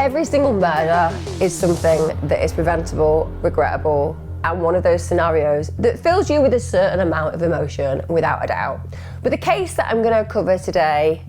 Every single murder is something that is preventable, regrettable, and one of those scenarios that fills you with a certain amount of emotion, without a doubt. But the case that I'm going to cover today,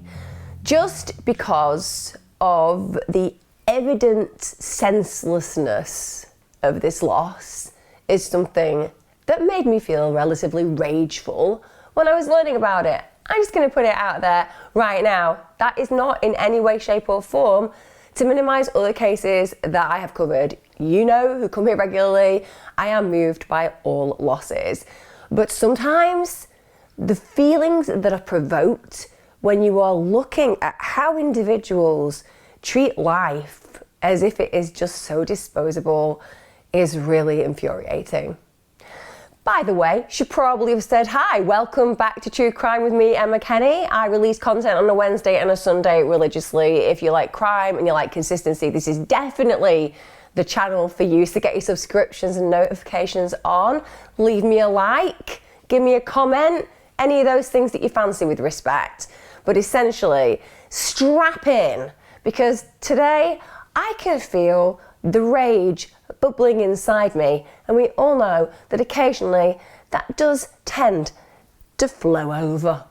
just because of the evident senselessness of this loss, is something that made me feel relatively rageful when I was learning about it. I'm just going to put it out there right now. That is not in any way, shape or form to minimise other cases that I have covered. You know, who come here regularly, I am moved by all losses. But sometimes the feelings that are provoked when you are looking at how individuals treat life as if it is just so disposable is really infuriating. By the way, should probably have said hi. Welcome back to True Crime with me, Emma Kenny. I release content on a Wednesday and a Sunday religiously. If you like crime and you like consistency, this is definitely the channel for you. So get your subscriptions and notifications on. Leave me a like, give me a comment, any of those things that you fancy with respect. But essentially, strap in, because today I can feel the rage bubbling inside me, and we all know that occasionally that does tend to flow over.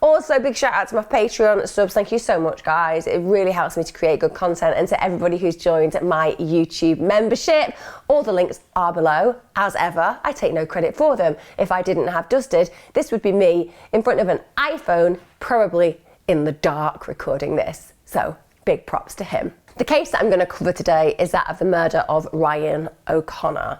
Also, big shout out to my Patreon subs. Thank you so much, guys. It really helps me to create good content, and to everybody who's joined my YouTube membership. All the links are below. As ever, I take no credit for them. If I didn't have Dusted, this would be me in front of an iPhone, probably in the dark, recording this. So big props to him. The case that I'm going to cover today is that of the murder of Ryan O'Connor.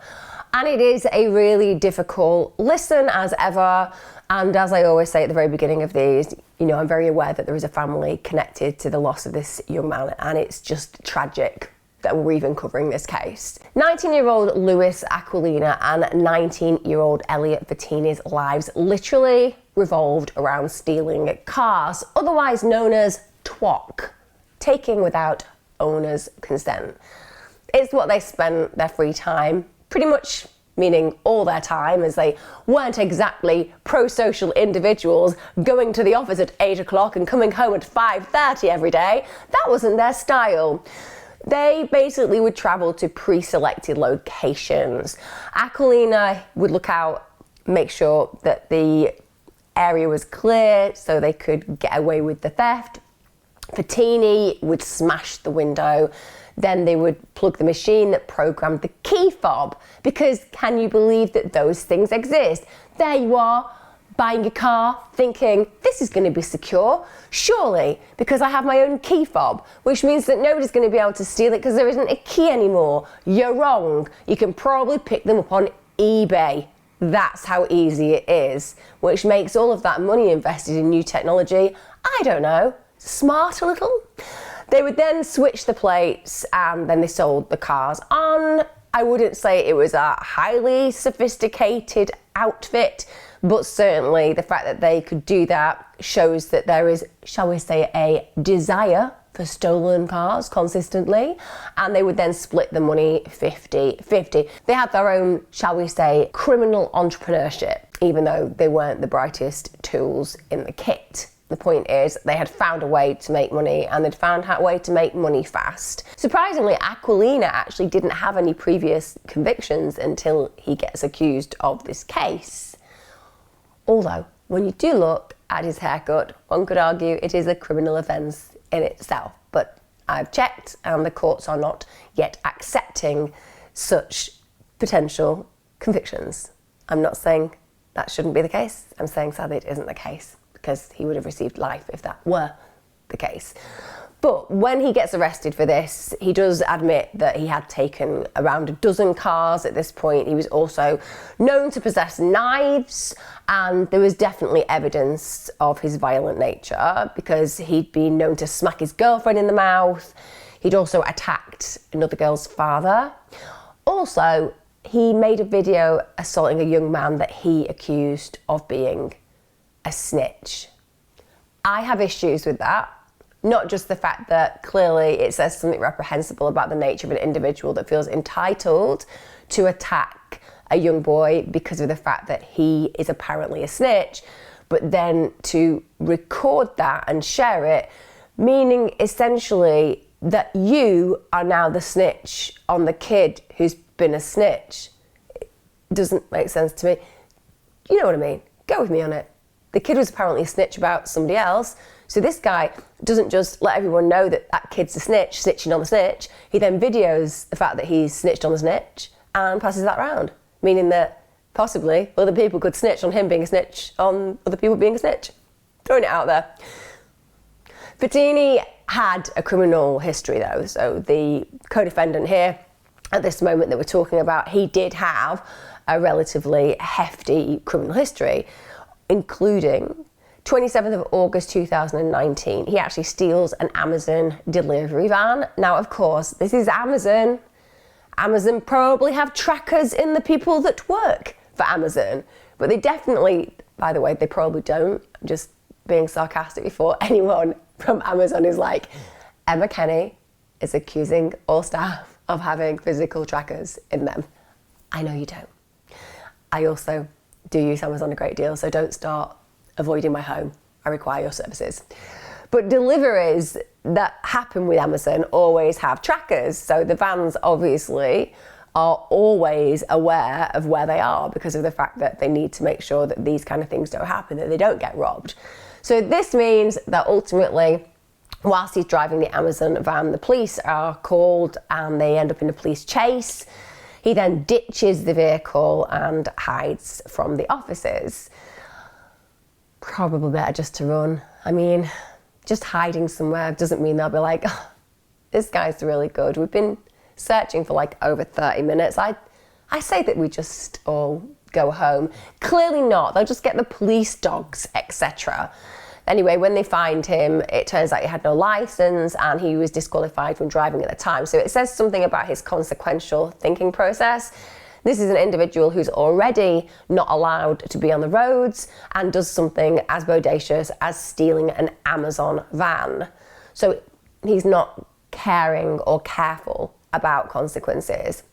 And it is a really difficult listen, as ever. And as I always say at the very beginning of these, you know, I'm very aware that there is a family connected to the loss of this young man, and it's just tragic that we're even covering this case. 19-year-old Lewis Aquilina and 19-year-old Elliot Bettini's lives literally revolved around stealing cars, otherwise known as TWOC, taking without owner's consent. It's what they spent their free time, pretty much meaning all their time, as they weren't exactly pro-social individuals going to the office at 8 o'clock and coming home at 5:30 every day. That wasn't their style. They basically would travel to pre-selected locations. Aquilina would look out, make sure that the area was clear so they could get away with the theft. Bettini would smash the window. Then they would plug the machine that programmed the key fob, because can you believe that those things exist? There you are, buying a car, thinking this is going to be secure, surely, because I have my own key fob, which means that nobody's going to be able to steal it because there isn't a key anymore. You're wrong. You can probably pick them up on eBay. That's how easy it is, which makes all of that money invested in new technology, I don't know, smart a little. They would then switch the plates, and then they sold the cars on. I wouldn't say it was a highly sophisticated outfit, but certainly the fact that they could do that shows that there is, shall we say, a desire for stolen cars consistently, and they would then split the money 50-50. They had their own, shall we say, criminal entrepreneurship, even though they weren't the brightest tools in the kit. The point is, they had found a way to make money, and they'd found a way to make money fast. Surprisingly, Aquilina actually didn't have any previous convictions until he gets accused of this case. Although, when you do look at his haircut, one could argue it is a criminal offence in itself. But I've checked, and the courts are not yet accepting such potential convictions. I'm not saying that shouldn't be the case. I'm saying sadly it isn't the case, because he would have received life if that were the case. But when he gets arrested for this, he does admit that he had taken around a dozen cars at this point. He was also known to possess knives, and there was definitely evidence of his violent nature, because he'd been known to smack his girlfriend in the mouth. He'd also attacked another girl's father. Also, he made a video assaulting a young man that he accused of being a snitch. I have issues with that. Not just the fact that clearly it says something reprehensible about the nature of an individual that feels entitled to attack a young boy because of the fact that he is apparently a snitch, but then to record that and share it, meaning essentially that you are now the snitch on the kid who's been a snitch. It doesn't make sense to me. You know what I mean? Go with me on it. The kid was apparently a snitch about somebody else. So this guy doesn't just let everyone know that that kid's a snitch, snitching on the snitch. He then videos the fact that he's snitched on the snitch and passes that around, meaning that possibly other people could snitch on him being a snitch on other people being a snitch. Throwing it out there. Fettini had a criminal history though, so the co-defendant here at this moment that we're talking about, he did have a relatively hefty criminal history, including 27th of August 2019, he actually steals an Amazon delivery van. Now, of course, this is Amazon. Amazon probably have trackers in the people that work for Amazon, but they definitely, by the way, they probably don't. I'm just being sarcastic before anyone from Amazon is like, Emma Kenny is accusing all staff of having physical trackers in them. I know you don't. I also do use Amazon a great deal, so don't start avoiding my home. I require your services. But deliveries that happen with Amazon always have trackers, so the vans obviously are always aware of where they are because of the fact that they need to make sure that these kind of things don't happen, that they don't get robbed. So this means that ultimately, whilst he's driving the Amazon van, the police are called and they end up in a police chase. He then ditches the vehicle and hides from the officers. Probably better just to run. I mean, just hiding somewhere doesn't mean they'll be like, oh, this guy's really good. We've been searching for like over 30 minutes. I say that we just all go home. Clearly not. They'll just get the police dogs, etc. Anyway, when they find him, it turns out he had no license and he was disqualified from driving at the time. So it says something about his consequential thinking process. This is an individual who's already not allowed to be on the roads and does something as bodacious as stealing an Amazon van. So he's not caring or careful about consequences.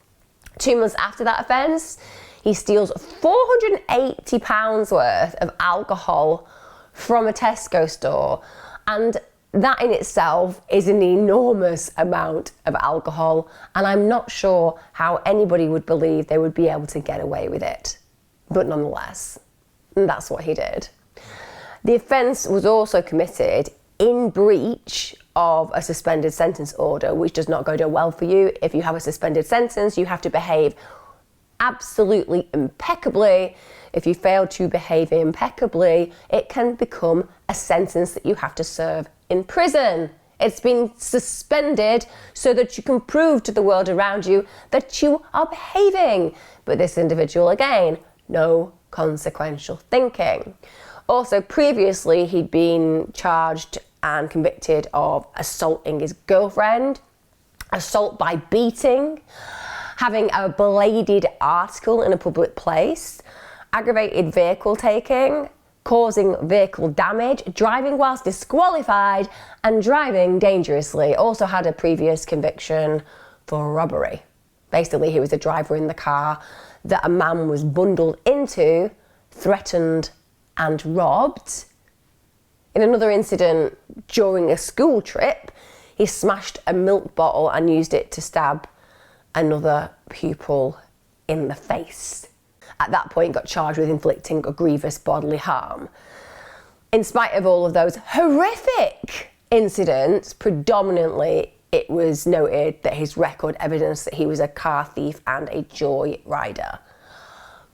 2 months after that offence, he steals £480 worth of alcohol from a Tesco store, and that in itself is an enormous amount of alcohol, and I'm not sure how anybody would believe they would be able to get away with it. But nonetheless, that's what he did. The offence was also committed in breach of a suspended sentence order, which does not go down well for you. If you have a suspended sentence, you have to behave absolutely impeccably. If you fail to behave impeccably, it can become a sentence that you have to serve in prison. It's been suspended so that you can prove to the world around you that you are behaving. But this individual, again, no consequential thinking. Also, previously, he'd been charged and convicted of assaulting his girlfriend, assault by beating, having a bladed article in a public place, aggravated vehicle taking, causing vehicle damage, driving whilst disqualified, and driving dangerously. Also had a previous conviction for robbery. Basically, he was a driver in the car that a man was bundled into, threatened, and robbed. In another incident during a school trip, he smashed a milk bottle and used it to stab another pupil in the face. At that point, got charged with inflicting a grievous bodily harm. In spite of all of those horrific incidents, predominantly it was noted that his record evidenced that he was a car thief and a joy rider.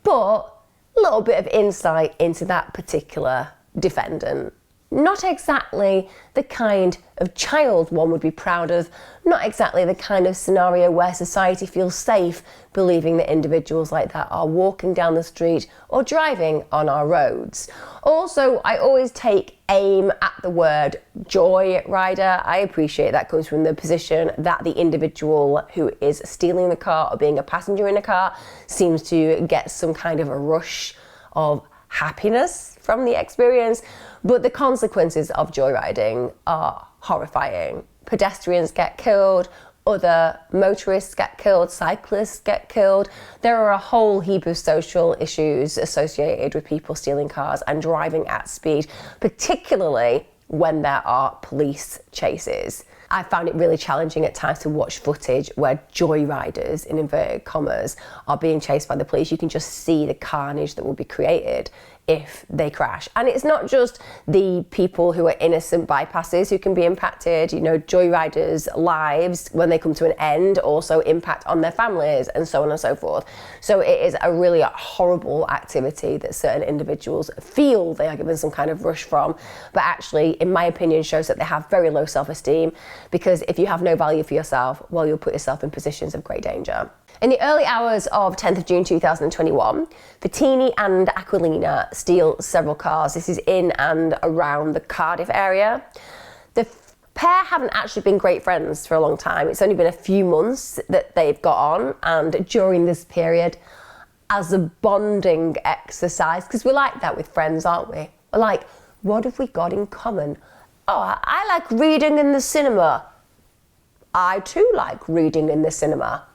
But a little bit of insight into that particular defendant. Not exactly the kind of child one would be proud of, not exactly the kind of scenario where society feels safe believing that individuals like that are walking down the street or driving on our roads. Also, I always take aim at the word joy rider. I appreciate that comes from the position that the individual who is stealing the car or being a passenger in a car seems to get some kind of a rush of happiness from the experience, but the consequences of joyriding are horrifying. Pedestrians get killed, other motorists get killed, cyclists get killed. There are a whole heap of social issues associated with people stealing cars and driving at speed, particularly when there are police chases. I found it really challenging at times to watch footage where joyriders, in inverted commas, are being chased by the police. You can just see the carnage that will be created if they crash. And it's not just the people who are innocent bypasses who can be impacted. You know, joyriders' lives, when they come to an end, also impact on their families and so on and so forth. So it is a really horrible activity that certain individuals feel they are given some kind of rush from, but actually, in my opinion, shows that they have very low self-esteem, because if you have no value for yourself, well, you'll put yourself in positions of great danger. In the early hours of 10th of June 2021, Bettini and Aquilina steal several cars. This is in and around the Cardiff area. The pair haven't actually been great friends for a long time. It's only been a few months that they've got on, and during this period, as a bonding exercise, because we're like that with friends, aren't we? We're like, what have we got in common? Oh, I like reading in the cinema. I too like reading in the cinema.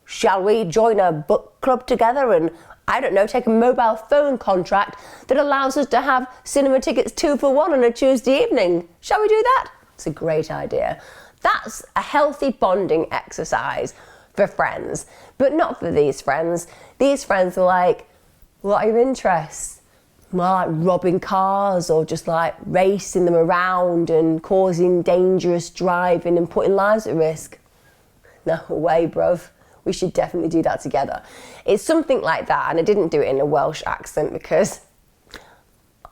Shall we join a book club together and, I don't know, take a mobile phone contract that allows us to have cinema tickets 2 for 1 on a Tuesday evening? Shall we do that? It's a great idea. That's a healthy bonding exercise for friends, but not for these friends. These friends are like, what are your interests? Well, like robbing cars or just like racing them around and causing dangerous driving and putting lives at risk. No way, bruv. We should definitely do that together. It's something like that, and I didn't do it in a Welsh accent because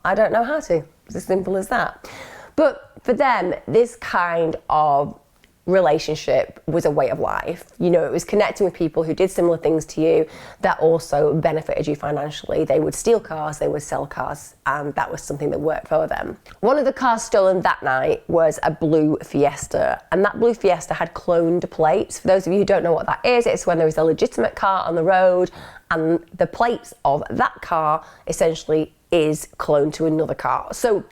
I don't know how to. It's as simple as that. But for them, this kind of relationship was a way of life. You know, it was connecting with people who did similar things to you that also benefited you financially. They would steal cars, they would sell cars, and that was something that worked for them. One of the cars stolen that night was a blue Fiesta, and that blue Fiesta had cloned plates. For those of you who don't know what that is, it's when there is a legitimate car on the road and the plates of that car essentially is cloned to another car. So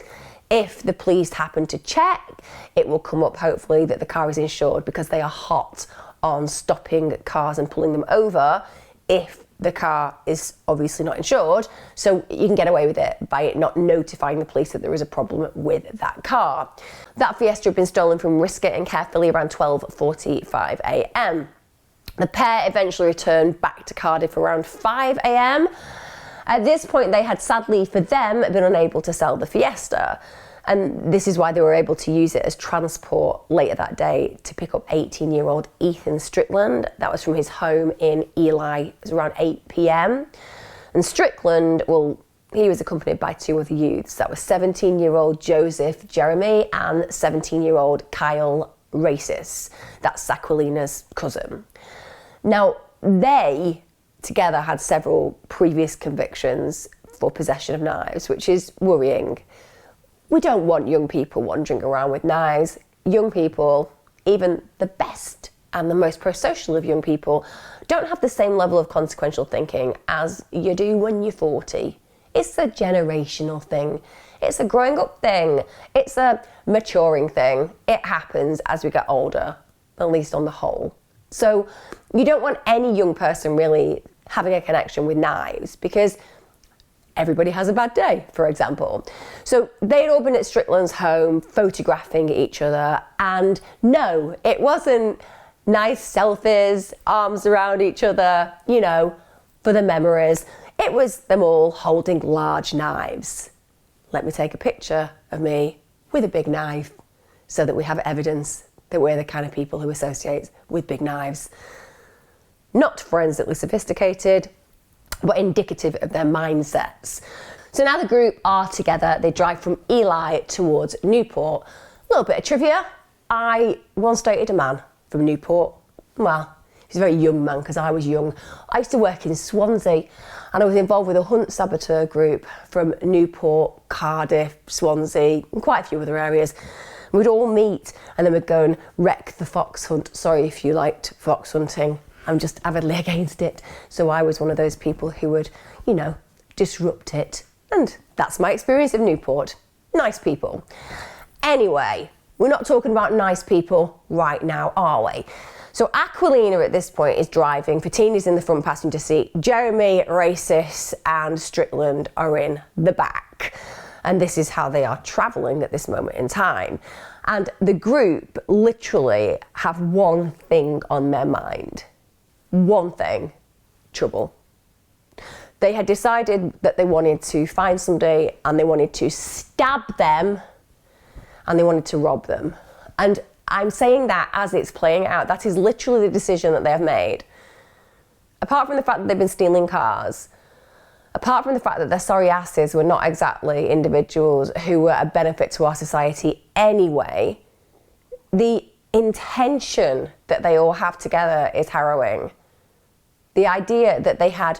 if the police happen to check, it will come up hopefully that the car is insured, because they are hot on stopping cars and pulling them over if the car is obviously not insured. So you can get away with it by it not notifying the police that there is a problem with that car. That Fiesta had been stolen from Risket in Caerphilly around 12:45 a.m. The pair eventually returned back to Cardiff around 5 a.m. At this point, they had sadly for them been unable to sell the Fiesta. And this is why they were able to use it as transport later that day to pick up 18-year-old Ethan Strickland. That was from his home in Ely. It was around 8 p.m. And Strickland, well, he was accompanied by 2 other youths. That was 17-year-old Joseph Jeremy and 17-year-old Kyle Rassis. That's Aquilina's cousin. Now, they together had several previous convictions for possession of knives, which is worrying. We don't want young people wandering around with knives. Young people, even the best and the most pro-social of young people, don't have the same level of consequential thinking as you do when you're 40. It's a generational thing. It's a growing up thing. It's a maturing thing. It happens as we get older, at least on the whole. So you don't want any young person really having a connection with knives, because everybody has a bad day, for example. So they'd all been at Strickland's home photographing each other, and no, it wasn't nice selfies, arms around each other, you know, for the memories. It was them all holding large knives. Let me take a picture of me with a big knife so that we have evidence that we're the kind of people who associate with big knives. Not forensically sophisticated, but indicative of their mindsets. So now the group are together. They drive from Ely towards Newport. A little bit of trivia. I once dated a man from Newport. Well, he's a very young man because I was young. I used to work in Swansea, and I was involved with a hunt saboteur group from Newport, Cardiff, Swansea, and quite a few other areas. We'd all meet and then we'd go and wreck the fox hunt. Sorry if you liked fox hunting. I'm just avidly against it. So I was one of those people who would, you know, disrupt it. And that's my experience of Newport. Nice people. Anyway, we're not talking about nice people right now, are we? So Aquilina at this point is driving. Bettini's in the front passenger seat. Jeremy, Rassis and Strickland are in the back. And this is how they are traveling at this moment in time. And the group literally have one thing on their mind. One thing: trouble. They had decided that they wanted to find somebody and they wanted to stab them and they wanted to rob them. And I'm saying that as it's playing out. That is literally the decision that they have made. Apart from the fact that they've been stealing cars, apart from the fact that their sorry asses were not exactly individuals who were a benefit to our society anyway, the intention that they all have together is harrowing. The idea that they had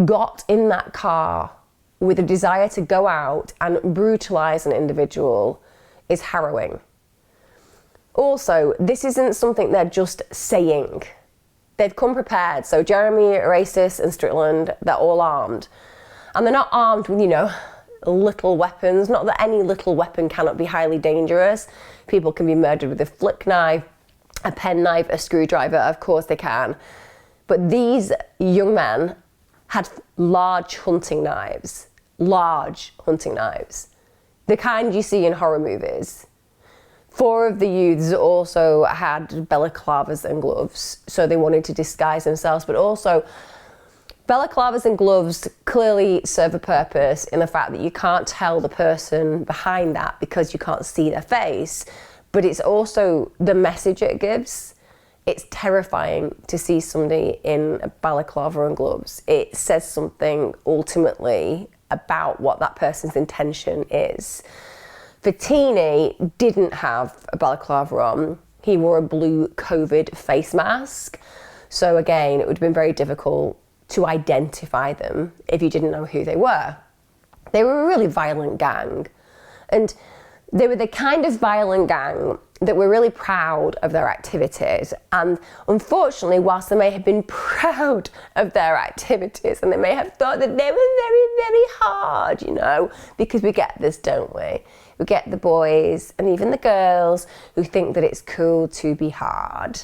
got in that car with a desire to go out and brutalise an individual is harrowing. Also, this isn't something they're just saying. They've come prepared. So Jeremy, Rassis and Strickland, they're all armed. And they're not armed with, little weapons. Not that any little weapon cannot be highly dangerous. People can be murdered with a flick knife, a penknife, a screwdriver. Of course they can. But these young men had large hunting knives. Large hunting knives. The kind you see in horror movies. 4 of the youths also had balaclavas and gloves, so they wanted to disguise themselves, but also balaclavas and gloves clearly serve a purpose in the fact that you can't tell the person behind that because you can't see their face, but it's also the message it gives. It's terrifying to see somebody in a balaclava and gloves. It says something ultimately about what that person's intention is. Fatini didn't have a balaclava on. He wore a blue COVID face mask. So again, it would have been very difficult to identify them if you didn't know who they were. They were a really violent gang. And they were the kind of violent gang that were really proud of their activities. And unfortunately, whilst they may have been proud of their activities and they may have thought that they were very, very hard, because we get this, don't we? We get the boys and even the girls who think that it's cool to be hard.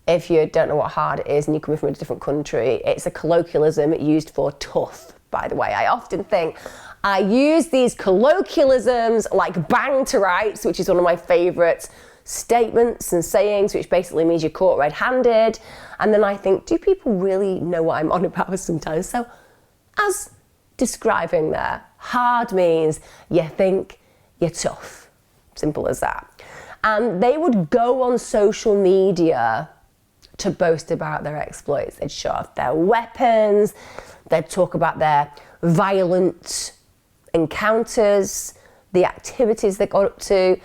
If you don't know what hard is and you're coming from a different country, it's a colloquialism used for tough, by the way. I often think I use these colloquialisms like bang to rights, which is one of my favourite statements and sayings, which basically means you're caught red-handed. And then I think, do people really know what I'm on about sometimes? So as describing there, hard means you think you're tough. Simple as that. And they would go on social media to boast about their exploits. They'd show off their weapons, they'd talk about their violent encounters, the activities they got up to.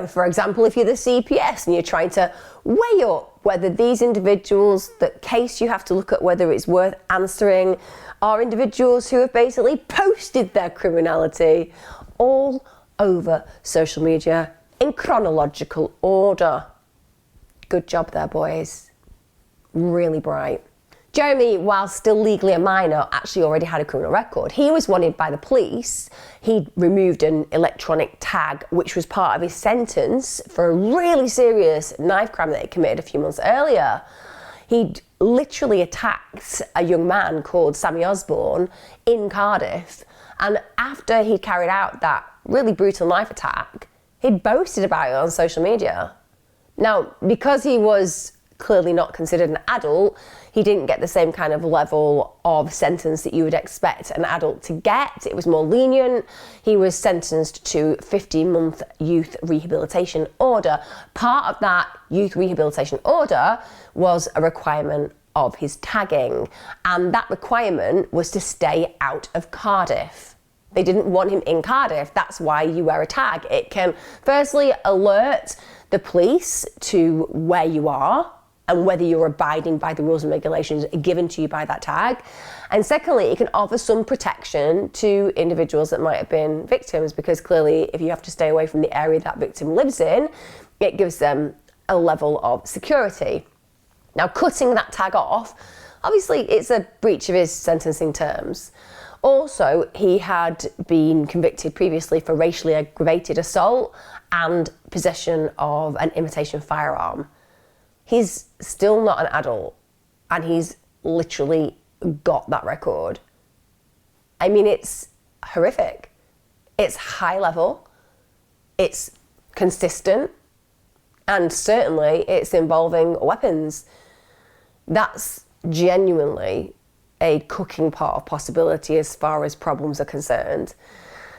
For example, if you're the CPS and you're trying to weigh up whether these individuals, the case you have to look at whether it's worth answering, are individuals who have basically posted their criminality all over social media in chronological order. Good job there, boys. Really bright. Jeremy, while still legally a minor, actually already had a criminal record. He was wanted by the police. He'd removed an electronic tag, which was part of his sentence for a really serious knife crime that he committed a few months earlier. He'd literally attacked a young man called Sammy Osborne in Cardiff. And after he carried out that really brutal knife attack, he'd boasted about it on social media. Now, because he was clearly not considered an adult, he didn't get the same kind of level of sentence that you would expect an adult to get. It was more lenient. He was sentenced to 15-month youth rehabilitation order. Part of that youth rehabilitation order was a requirement of his tagging, and that requirement was to stay out of Cardiff. They didn't want him in Cardiff. That's why you wear a tag. It can firstly alert the police to where you are and whether you're abiding by the rules and regulations given to you by that tag. And secondly, it can offer some protection to individuals that might have been victims, because clearly if you have to stay away from the area that victim lives in, it gives them a level of security. Now, cutting that tag off, obviously it's a breach of his sentencing terms. Also, he had been convicted previously for racially aggravated assault and possession of an imitation firearm. He's still not an adult, and he's literally got that record. I mean, it's horrific. It's high level, it's consistent, and certainly it's involving weapons. That's genuinely a cooking pot of possibility as far as problems are concerned.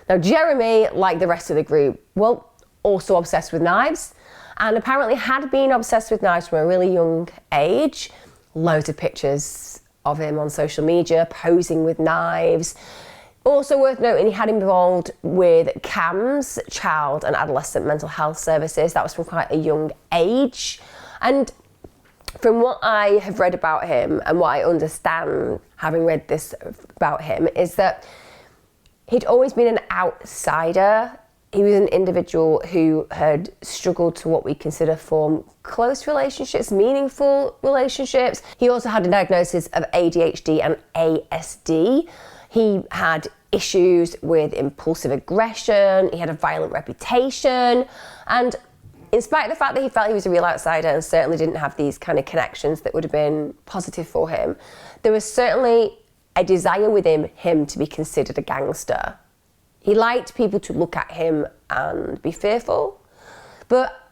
Now, Jeremy, like the rest of the group, well, also obsessed with knives, and apparently had been obsessed with knives from a really young age. Loads of pictures of him on social media, posing with knives. Also worth noting, he had involved with CAMS, Child and Adolescent Mental Health Services. That was from quite a young age. And from what I have read about him and what I understand, having read this about him, is that he'd always been an outsider. He was an individual who had struggled to what we consider form close relationships, meaningful relationships. He also had a diagnosis of ADHD and ASD. He had issues with impulsive aggression. He had a violent reputation. And in spite of the fact that he felt he was a real outsider and certainly didn't have these kind of connections that would have been positive for him, there was certainly a desire within him to be considered a gangster. He liked people to look at him and be fearful, but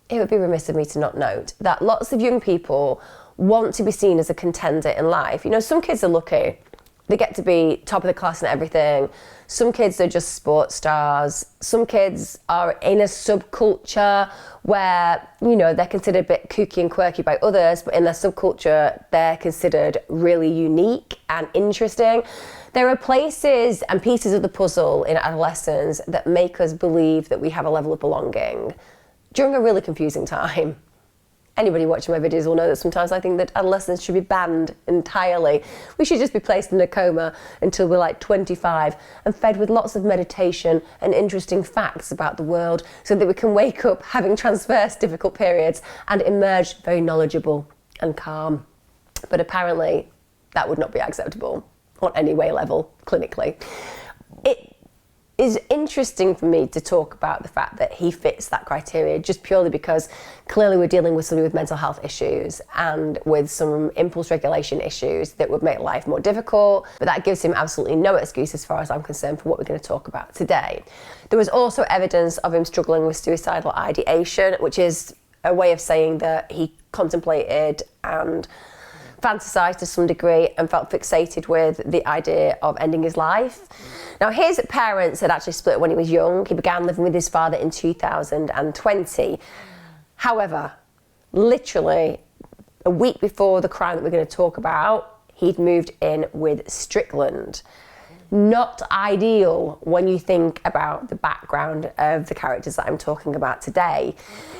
it would be remiss of me to not note that lots of young people want to be seen as a contender in life. You know, some kids are lucky. They get to be top of the class and everything. Some kids are just sports stars. Some kids are in a subculture where, you know, they're considered a bit kooky and quirky by others, but in their subculture, they're considered really unique and interesting. There are places and pieces of the puzzle in adolescence that make us believe that we have a level of belonging during a really confusing time. Anybody watching my videos will know that sometimes I think that adolescents should be banned entirely. We should just be placed in a coma until we're like 25 and fed with lots of meditation and interesting facts about the world so that we can wake up having traversed difficult periods and emerge very knowledgeable and calm. But apparently that would not be acceptable on any way level clinically. It is interesting for me to talk about the fact that he fits that criteria just purely because clearly we're dealing with somebody with mental health issues and with some impulse regulation issues that would make life more difficult, but that gives him absolutely no excuse as far as I'm concerned for what we're going to talk about today. There was also evidence of him struggling with suicidal ideation, which is a way of saying that he contemplated and fantasized to some degree and felt fixated with the idea of ending his life. Now, his parents had actually split when he was young. He began living with his father in 2020. However, literally a week before the crime that we're going to talk about, he'd moved in with Strickland. Not ideal when you think about the background of the characters that I'm talking about today.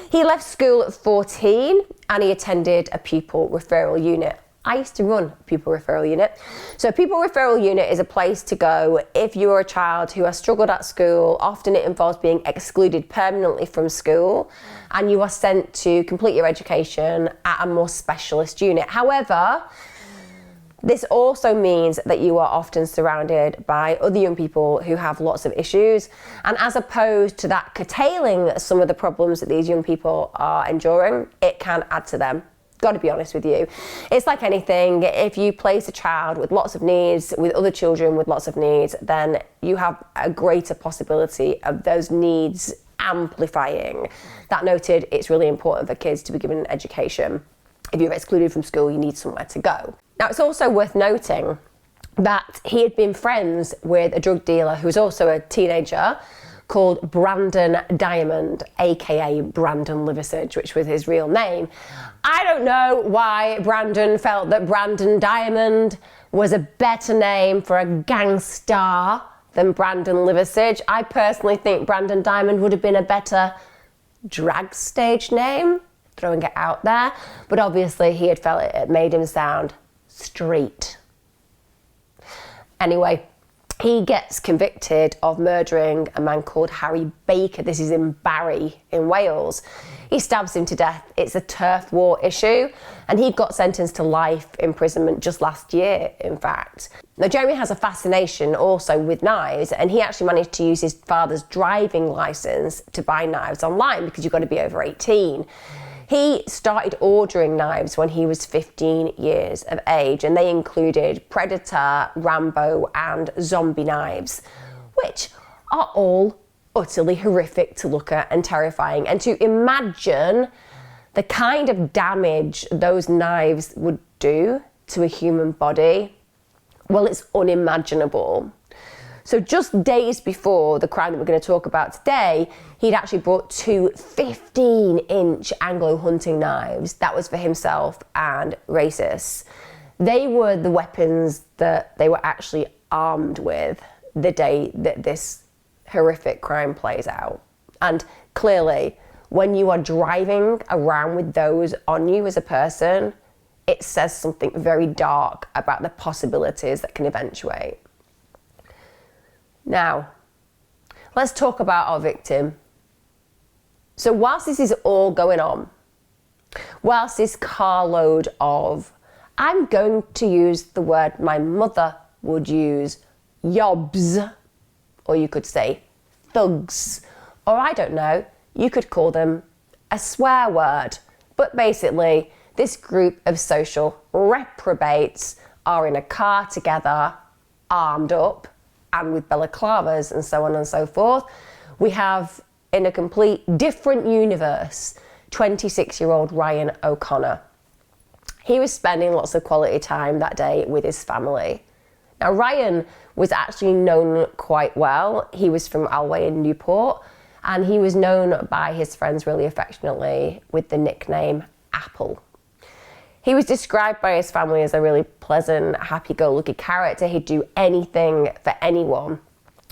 He left school at 14 and he attended a pupil referral unit. I used to run a pupil referral unit. So a pupil referral unit is a place to go if you're a child who has struggled at school. Often it involves being excluded permanently from school and you are sent to complete your education at a more specialist unit. However, this also means that you are often surrounded by other young people who have lots of issues. And as opposed to that curtailing some of the problems that these young people are enduring, it can add to them. Got to be honest with you. It's like anything. If you place a child with lots of needs, with other children with lots of needs, then you have a greater possibility of those needs amplifying. That noted, it's really important for kids to be given an education. If you're excluded from school, you need somewhere to go. Now, it's also worth noting that he had been friends with a drug dealer who was also a teenager called Brandon Diamond, aka Brandon Liversidge, which was his real name. I don't know why Brandon felt that Brandon Diamond was a better name for a gangster than Brandon Liversidge. I personally think Brandon Diamond would have been a better drag stage name, throwing it out there, but obviously he had felt it made him sound street. Anyway, he gets convicted of murdering a man called Harry Baker. This is in Barry in Wales. He stabs him to death. It's a turf war issue, and he got sentenced to life imprisonment just last year, in fact. Now, Jeremy has a fascination also with knives, and he actually managed to use his father's driving license to buy knives online because you've got to be over 18. He started ordering knives when he was 15 years of age, and they included Predator, Rambo, and zombie knives, which are all utterly horrific to look at and terrifying. And to imagine the kind of damage those knives would do to a human body, well, it's unimaginable. So just days before the crime that we're going to talk about today, he'd actually brought 2 15-inch Anglo hunting knives. That was for himself and Rassis. They were the weapons that they were actually armed with the day that this horrific crime plays out. And clearly, when you are driving around with those on you as a person, it says something very dark about the possibilities that can eventuate. Now, let's talk about our victim. So whilst this is all going on, whilst this carload of, I'm going to use the word my mother would use, yobs, or you could say thugs, or I don't know, you could call them a swear word. But basically, this group of social reprobates are in a car together, armed up, and with balaclavas and so on and so forth. We have, in a complete different universe, 26-year-old Ryan O'Connor. He was spending lots of quality time that day with his family. Now, Ryan was actually known quite well. He was from Alway in Newport, and he was known by his friends really affectionately with the nickname Apple. He was described by his family as a really pleasant, happy-go-lucky character. He'd do anything for anyone.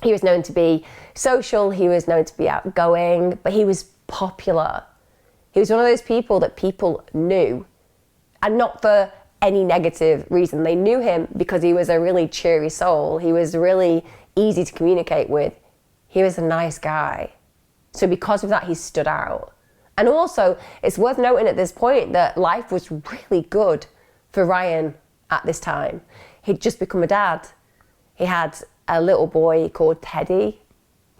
He was known to be social, he was known to be outgoing, but he was popular. He was one of those people that people knew, and not for any negative reason. They knew him because he was a really cheery soul. He was really easy to communicate with. He was a nice guy. So because of that, he stood out. And also, it's worth noting at this point that life was really good for Ryan at this time. He'd just become a dad. He had a little boy called Teddy.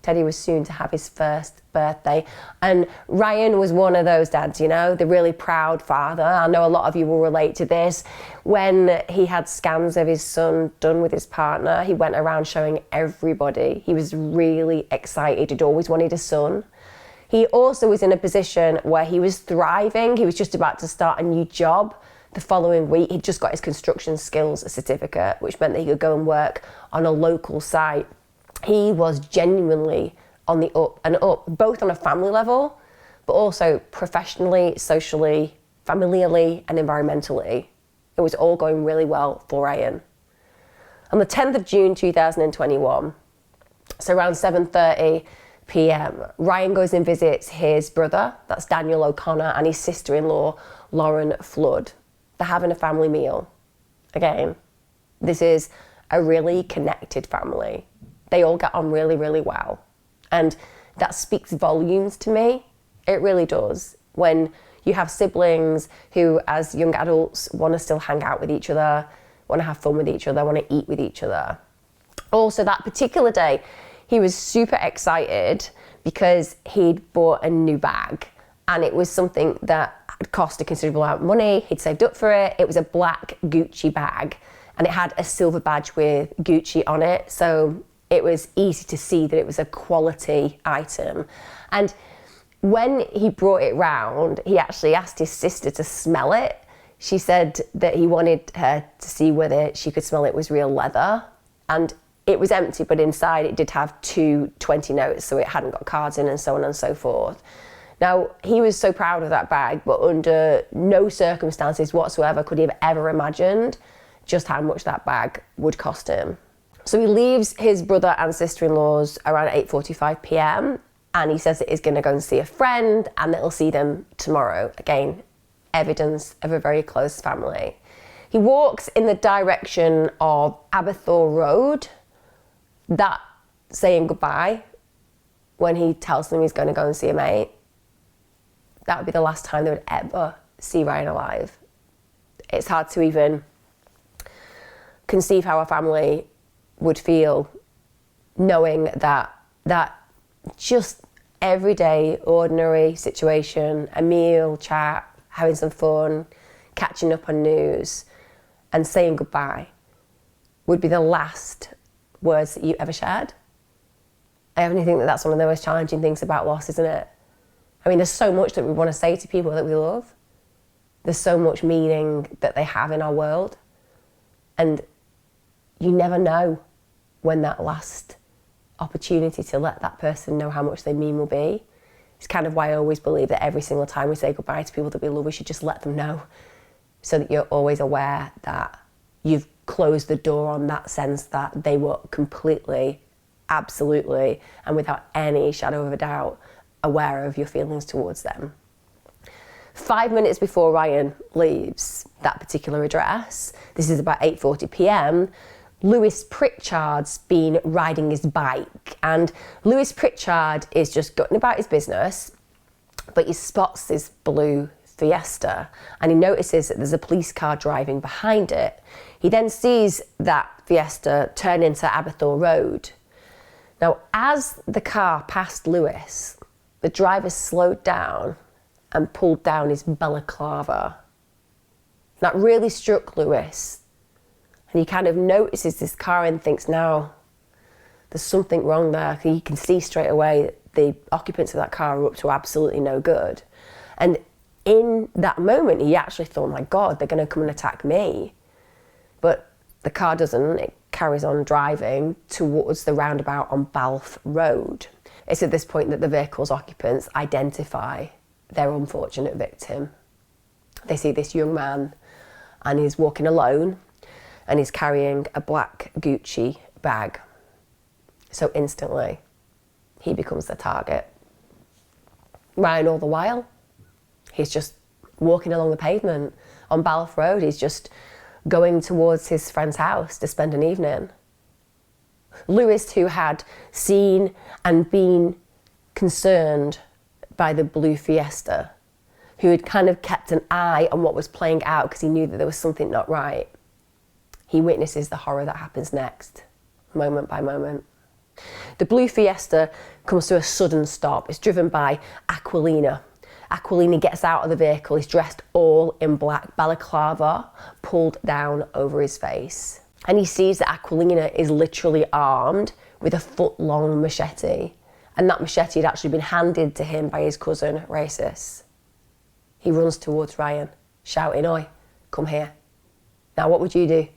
Teddy was soon to have his first birthday. And Ryan was one of those dads, you know, the really proud father. I know a lot of you will relate to this. When he had scans of his son done with his partner, he went around showing everybody. He was really excited. He'd always wanted a son. He also was in a position where he was thriving. He was just about to start a new job. The following week, he'd just got his construction skills certificate, which meant that he could go and work on a local site. He was genuinely on the up and up, both on a family level, but also professionally, socially, familially, and environmentally. It was all going really well for Ryan. On the 10th of June 2021, so around 7:30 p.m, Ryan goes and visits his brother, that's Daniel O'Connor, and his sister-in-law, Lauren Flood. They're having a family meal. Again, this is a really connected family. They all get on really, really well. And that speaks volumes to me. It really does. When you have siblings who, as young adults, want to still hang out with each other, want to have fun with each other, want to eat with each other. Also, that particular day, he was super excited because he'd bought a new bag, and it was something that had cost a considerable amount of money. He'd saved up for it. It was a black Gucci bag, and it had a silver badge with Gucci on it. So it was easy to see that it was a quality item. And when he brought it round, he actually asked his sister to smell it. She said that he wanted her to see whether she could smell it was real leather. And it was empty, but inside it did have 2 20 notes, so it hadn't got cards in and so on and so forth. Now, he was so proud of that bag, but under no circumstances whatsoever could he have ever imagined just how much that bag would cost him. So he leaves his brother and sister-in-law's around 8:45 p.m, and he says that he's going to go and see a friend and that he'll see them tomorrow. Again, evidence of a very close family. He walks in the direction of Aberthor Road, that saying goodbye when he tells them he's going to go and see a mate. That would be the last time they would ever see Ryan alive. It's hard to even conceive how a family would feel knowing that just everyday, ordinary situation, a meal, chat, having some fun, catching up on news, and saying goodbye would be the last words that you ever shared. I only think that that's one of the most challenging things about loss, isn't it? I mean, there's so much that we want to say to people that we love. There's so much meaning that they have in our world. And you never know when that last opportunity to let that person know how much they mean will be. It's kind of why I always believe that every single time we say goodbye to people that we love, we should just let them know, so that you're always aware that you've closed the door on that sense that they were completely, absolutely, and without any shadow of a doubt, aware of your feelings towards them. 5 minutes before Ryan leaves that particular address, this is about 8:40 p.m, Lewis Pritchard's been riding his bike, and Lewis Pritchard is just going about his business, but he spots this blue Fiesta and he notices that there's a police car driving behind it. He then sees that Fiesta turn into Aberthorpe Road. Now, as the car passed Lewis, the driver slowed down and pulled down his balaclava. That really struck Lewis. And he kind of notices this car and thinks, now, there's something wrong there. He can see straight away that the occupants of that car are up to absolutely no good. And in that moment, he actually thought, my God, they're going to come and attack me. But the car doesn't. It carries on driving towards the roundabout on Balfe Road. It's at this point that the vehicle's occupants identify their unfortunate victim. They see this young man, and he's walking alone, and he's carrying a black Gucci bag. So instantly, he becomes the target. Ryan, all the while, he's just walking along the pavement on Balfe Road. He's just going towards his friend's house to spend an evening. Lewis, who had seen and been concerned by the blue Fiesta, who had kind of kept an eye on what was playing out because he knew that there was something not right, he witnesses the horror that happens next, moment by moment. The blue Fiesta comes to a sudden stop. It's driven by Aquilina. Aquilina gets out of the vehicle. He's dressed all in black, balaclava pulled down over his face. And he sees that Aquilina is literally armed with a foot-long machete. And that machete had actually been handed to him by his cousin, Rassis. He runs towards Ryan, shouting, "Oi, come here." Now, what would you do?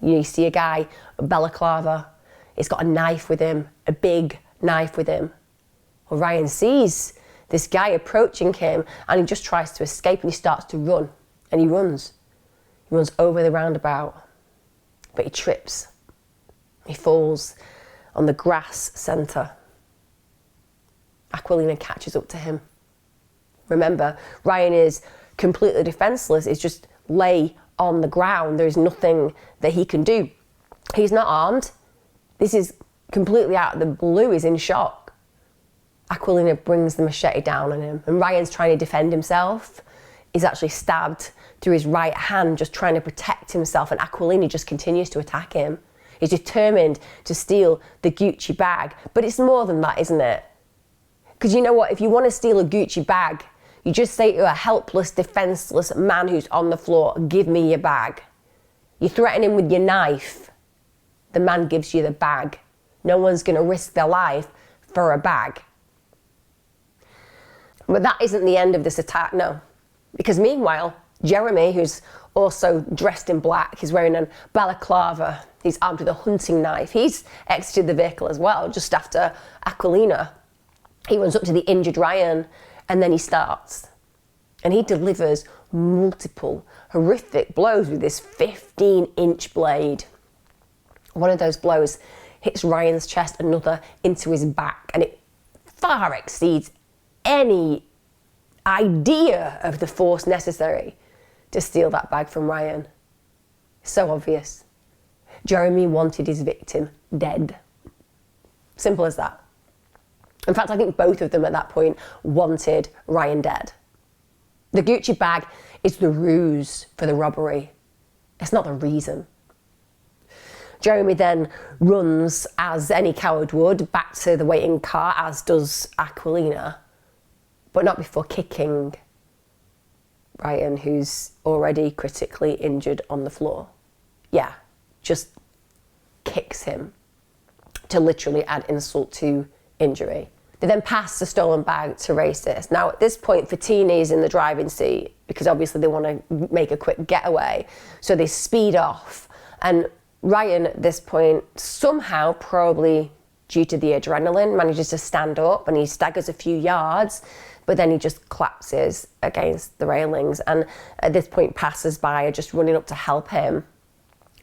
You see a guy, a balaclava, he's got a knife with him, a big knife with him. Well, Ryan sees this guy approaching him and he just tries to escape and he starts to run. And he runs. He runs over the roundabout, but he trips. He falls on the grass centre. Aquilina catches up to him. Remember, Ryan is completely defenceless. He's just lay on the ground. There's nothing that he can do. He's not armed. This is completely out of the blue. He's in shock. Aquilina brings the machete down on him, and Ryan's trying to defend himself. He's actually stabbed through his right hand, just trying to protect himself, and Aquilina just continues to attack him. He's determined to steal the Gucci bag, but it's more than that, isn't it? Because you know what, if you want to steal a Gucci bag, you just say to a helpless, defenseless man who's on the floor, "Give me your bag." You threaten him with your knife. The man gives you the bag. No one's going to risk their life for a bag. But that isn't the end of this attack, no. Because meanwhile, Jeremy, who's also dressed in black, he's wearing a balaclava, he's armed with a hunting knife. He's exited the vehicle as well, just after Aquilina. He runs up to the injured Ryan, and then he starts. And he delivers multiple horrific blows with this 15-inch blade. One of those blows hits Ryan's chest, another into his back, and it far exceeds any idea of the force necessary to steal that bag from Ryan. So obvious. Jeremy wanted his victim dead. Simple as that. In fact, I think both of them at that point wanted Ryan dead. The Gucci bag is the ruse for the robbery. It's not the reason. Jeremy then runs, as any coward would, back to the waiting car, as does Aquilina, but not before kicking Ryan, who's already critically injured on the floor. Yeah, just kicks him. to literally add insult to injury. They then pass the stolen bag to Rassis. Now, at this point, Fattini is in the driving seat because obviously they want to make a quick getaway. So they speed off. And Ryan, at this point, somehow, probably due to the adrenaline, manages to stand up and he staggers a few yards, but then he just collapses against the railings. And at this point, passers-by are just running up to help him.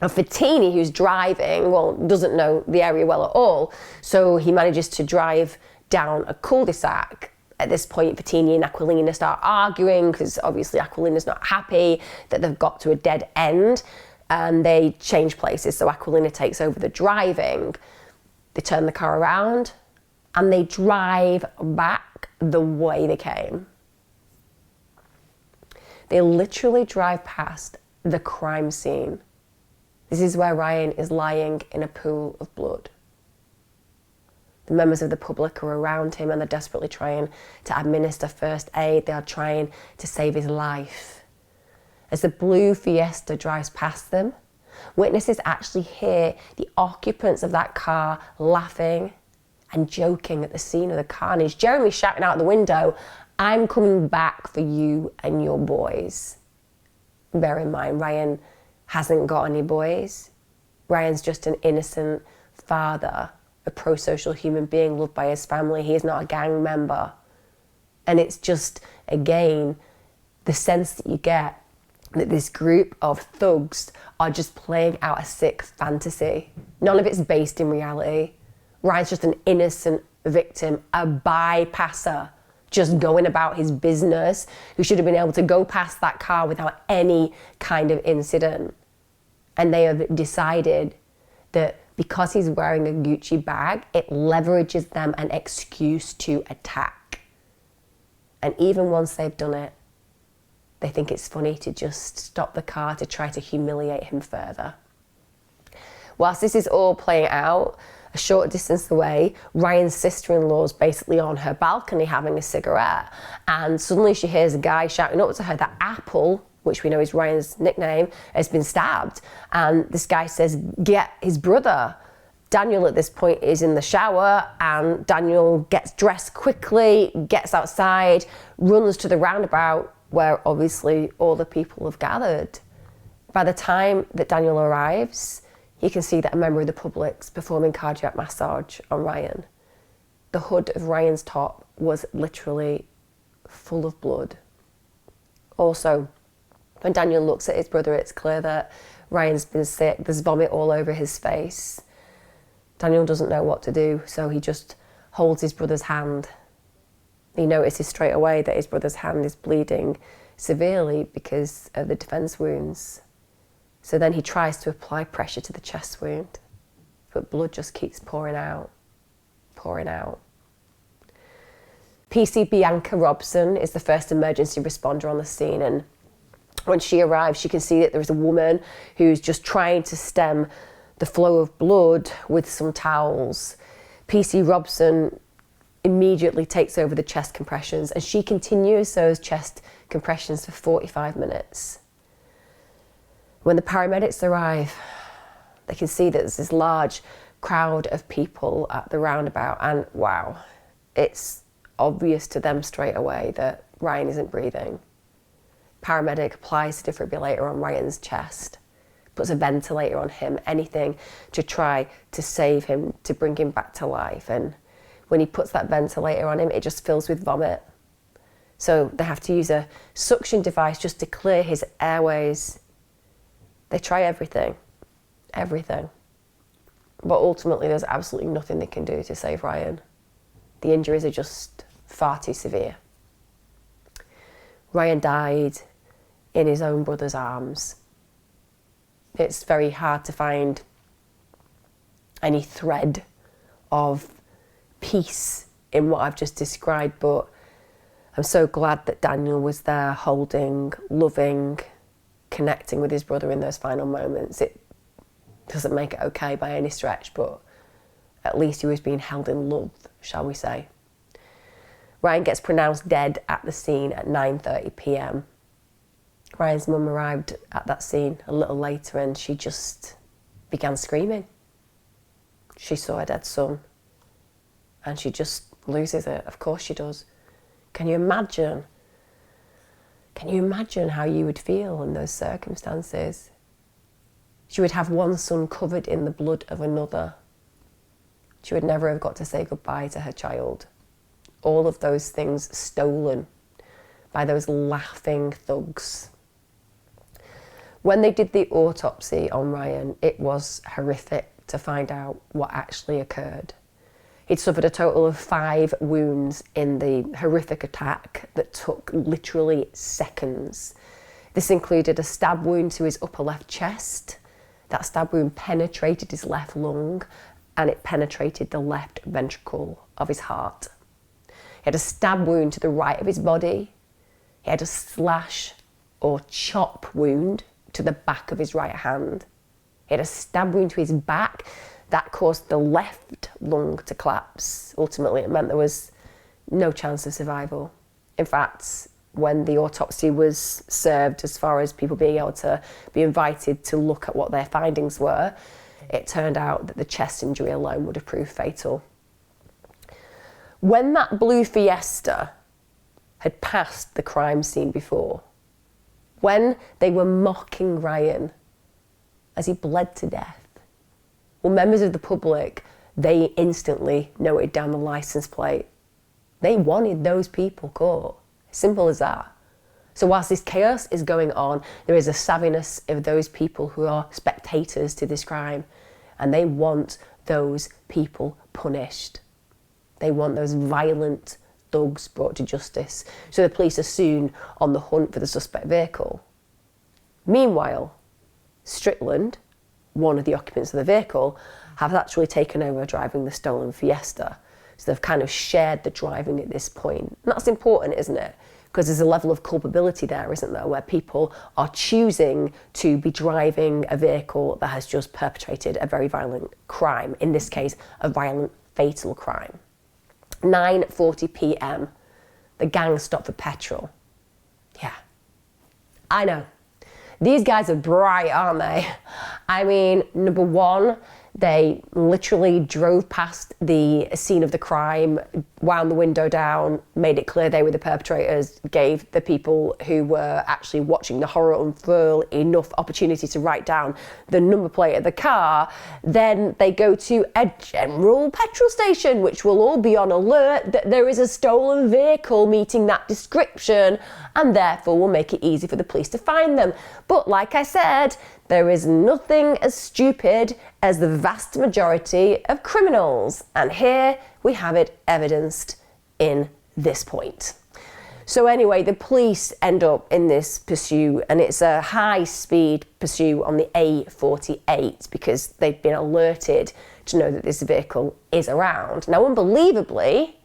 And Fattini, who's driving, well, doesn't know the area well at all, so he manages to drive down a cul-de-sac. At this point, Fattini and Aquilina start arguing because obviously Aquilina's not happy that they've got to a dead end, and they change places. So Aquilina takes over the driving. They turn the car around and they drive back the way they came. They literally drive past the crime scene. This is where Ryan is lying in a pool of blood. The members of the public are around him and they're desperately trying to administer first aid. They are trying to save his life. As the blue Fiesta drives past them, witnesses actually hear the occupants of that car laughing and joking at the scene of the carnage. Jeremy's shouting out the window, "I'm coming back for you and your boys." Bear in mind, Ryan hasn't got any boys. Ryan's just an innocent father, a pro-social human being loved by his family. He is not a gang member. And it's just, again, the sense that you get that this group of thugs are just playing out a sick fantasy. None of it's based in reality. Ryan's just an innocent victim, a bypasser, just going about his business, who should have been able to go past that car without any kind of incident. And they have decided that because he's wearing a Gucci bag, it leverages them an excuse to attack. And even once they've done it, they think it's funny to just stop the car to try to humiliate him further. Whilst this is all playing out, a short distance away, Ryan's sister-in-law is basically on her balcony having a cigarette, and suddenly she hears a guy shouting up to her that Apple, which we know is Ryan's nickname, has been stabbed. And this guy says, "Get his brother." Daniel at this point is in the shower, and Daniel gets dressed quickly, gets outside, runs to the roundabout where obviously all the people have gathered. By the time that Daniel arrives, he can see that a member of the public's performing cardiac massage on Ryan. The hood of Ryan's top was literally full of blood. Also, when Daniel looks at his brother, it's clear that Ryan's been sick. There's vomit all over his face. Daniel doesn't know what to do, so he just holds his brother's hand. He notices straight away that his brother's hand is bleeding severely because of the defense wounds. So then he tries to apply pressure to the chest wound, but blood just keeps pouring out, pouring out. PC Bianca Robson is the first emergency responder on the scene, and when she arrives, she can see that there is a woman who's just trying to stem the flow of blood with some towels. PC Robson immediately takes over the chest compressions, and she continues those chest compressions for 45 minutes. When the paramedics arrive, they can see that there's this large crowd of people at the roundabout, and wow, it's obvious to them straight away that Ryan isn't breathing. Paramedic applies the defibrillator on Ryan's chest, puts a ventilator on him, anything to try to save him, to bring him back to life. And when he puts that ventilator on him, it just fills with vomit. So they have to use a suction device just to clear his airways. They try everything. But ultimately, there's absolutely nothing they can do to save Ryan. The injuries are just far too severe. Ryan died in his own brother's arms. It's very hard to find any thread of peace in what I've just described, but I'm so glad that Daniel was there holding, loving, connecting with his brother in those final moments. It doesn't make it okay by any stretch, but at least he was being held in love, shall we say. Ryan gets pronounced dead at the scene at 9:30 p.m. Ryan's mum arrived at that scene a little later and she just began screaming. she saw her dead son. And she just loses it. Of course she does. Can you imagine? Can you imagine how you would feel in those circumstances? She would have one son covered in the blood of another. She would never have got to say goodbye to her child. All of those things stolen by those laughing thugs. When they did the autopsy on Ryan, it was horrific to find out what actually occurred. He'd suffered a total of 5 wounds in the horrific attack that took literally seconds. This included a stab wound to his upper left chest. That stab wound penetrated his left lung, and it penetrated the left ventricle of his heart. He had a stab wound to the right of his body. He had a slash or chop wound to the back of his right hand. He had a stab wound to his back that caused the left lung to collapse. Ultimately, it meant there was no chance of survival. In fact, when the autopsy was served, as far as people being able to be invited to look at what their findings were, it turned out that the chest injury alone would have proved fatal. When that blue Fiesta had passed the crime scene before, when they were mocking Ryan as he bled to death, well, members of the public, they instantly noted down the license plate. They wanted those people caught. Simple as that. So whilst this chaos is going on, there is a savviness of those people who are spectators to this crime, and they want those people punished. They want those violent thugs brought to justice. So the police are soon on the hunt for the suspect vehicle. Meanwhile, Strickland, one of the occupants of the vehicle, have actually taken over driving the stolen Fiesta. So they've kind of shared the driving at this point. And that's important, isn't it? Because there's a level of culpability there, isn't there, where people are choosing to be driving a vehicle that has just perpetrated a very violent crime, in this case, a violent, fatal crime. 9:40 p.m, the gang stopped for petrol. Yeah, I know. These guys are bright, aren't they? I mean, number one, they literally drove past the scene of the crime, wound the window down, made it clear they were the perpetrators, gave the people who were actually watching the horror unfurl enough opportunity to write down the number plate of the car. Then they go to a general petrol station, which will all be on alert that there is a stolen vehicle meeting that description, and therefore will make it easy for the police to find them. But like I said, there is nothing as stupid as the vast majority of criminals. And here we have it evidenced in this point. So anyway, the police end up in this pursuit, and it's a high-speed pursuit on the A48 because they've been alerted to know that this vehicle is around. Now, unbelievably,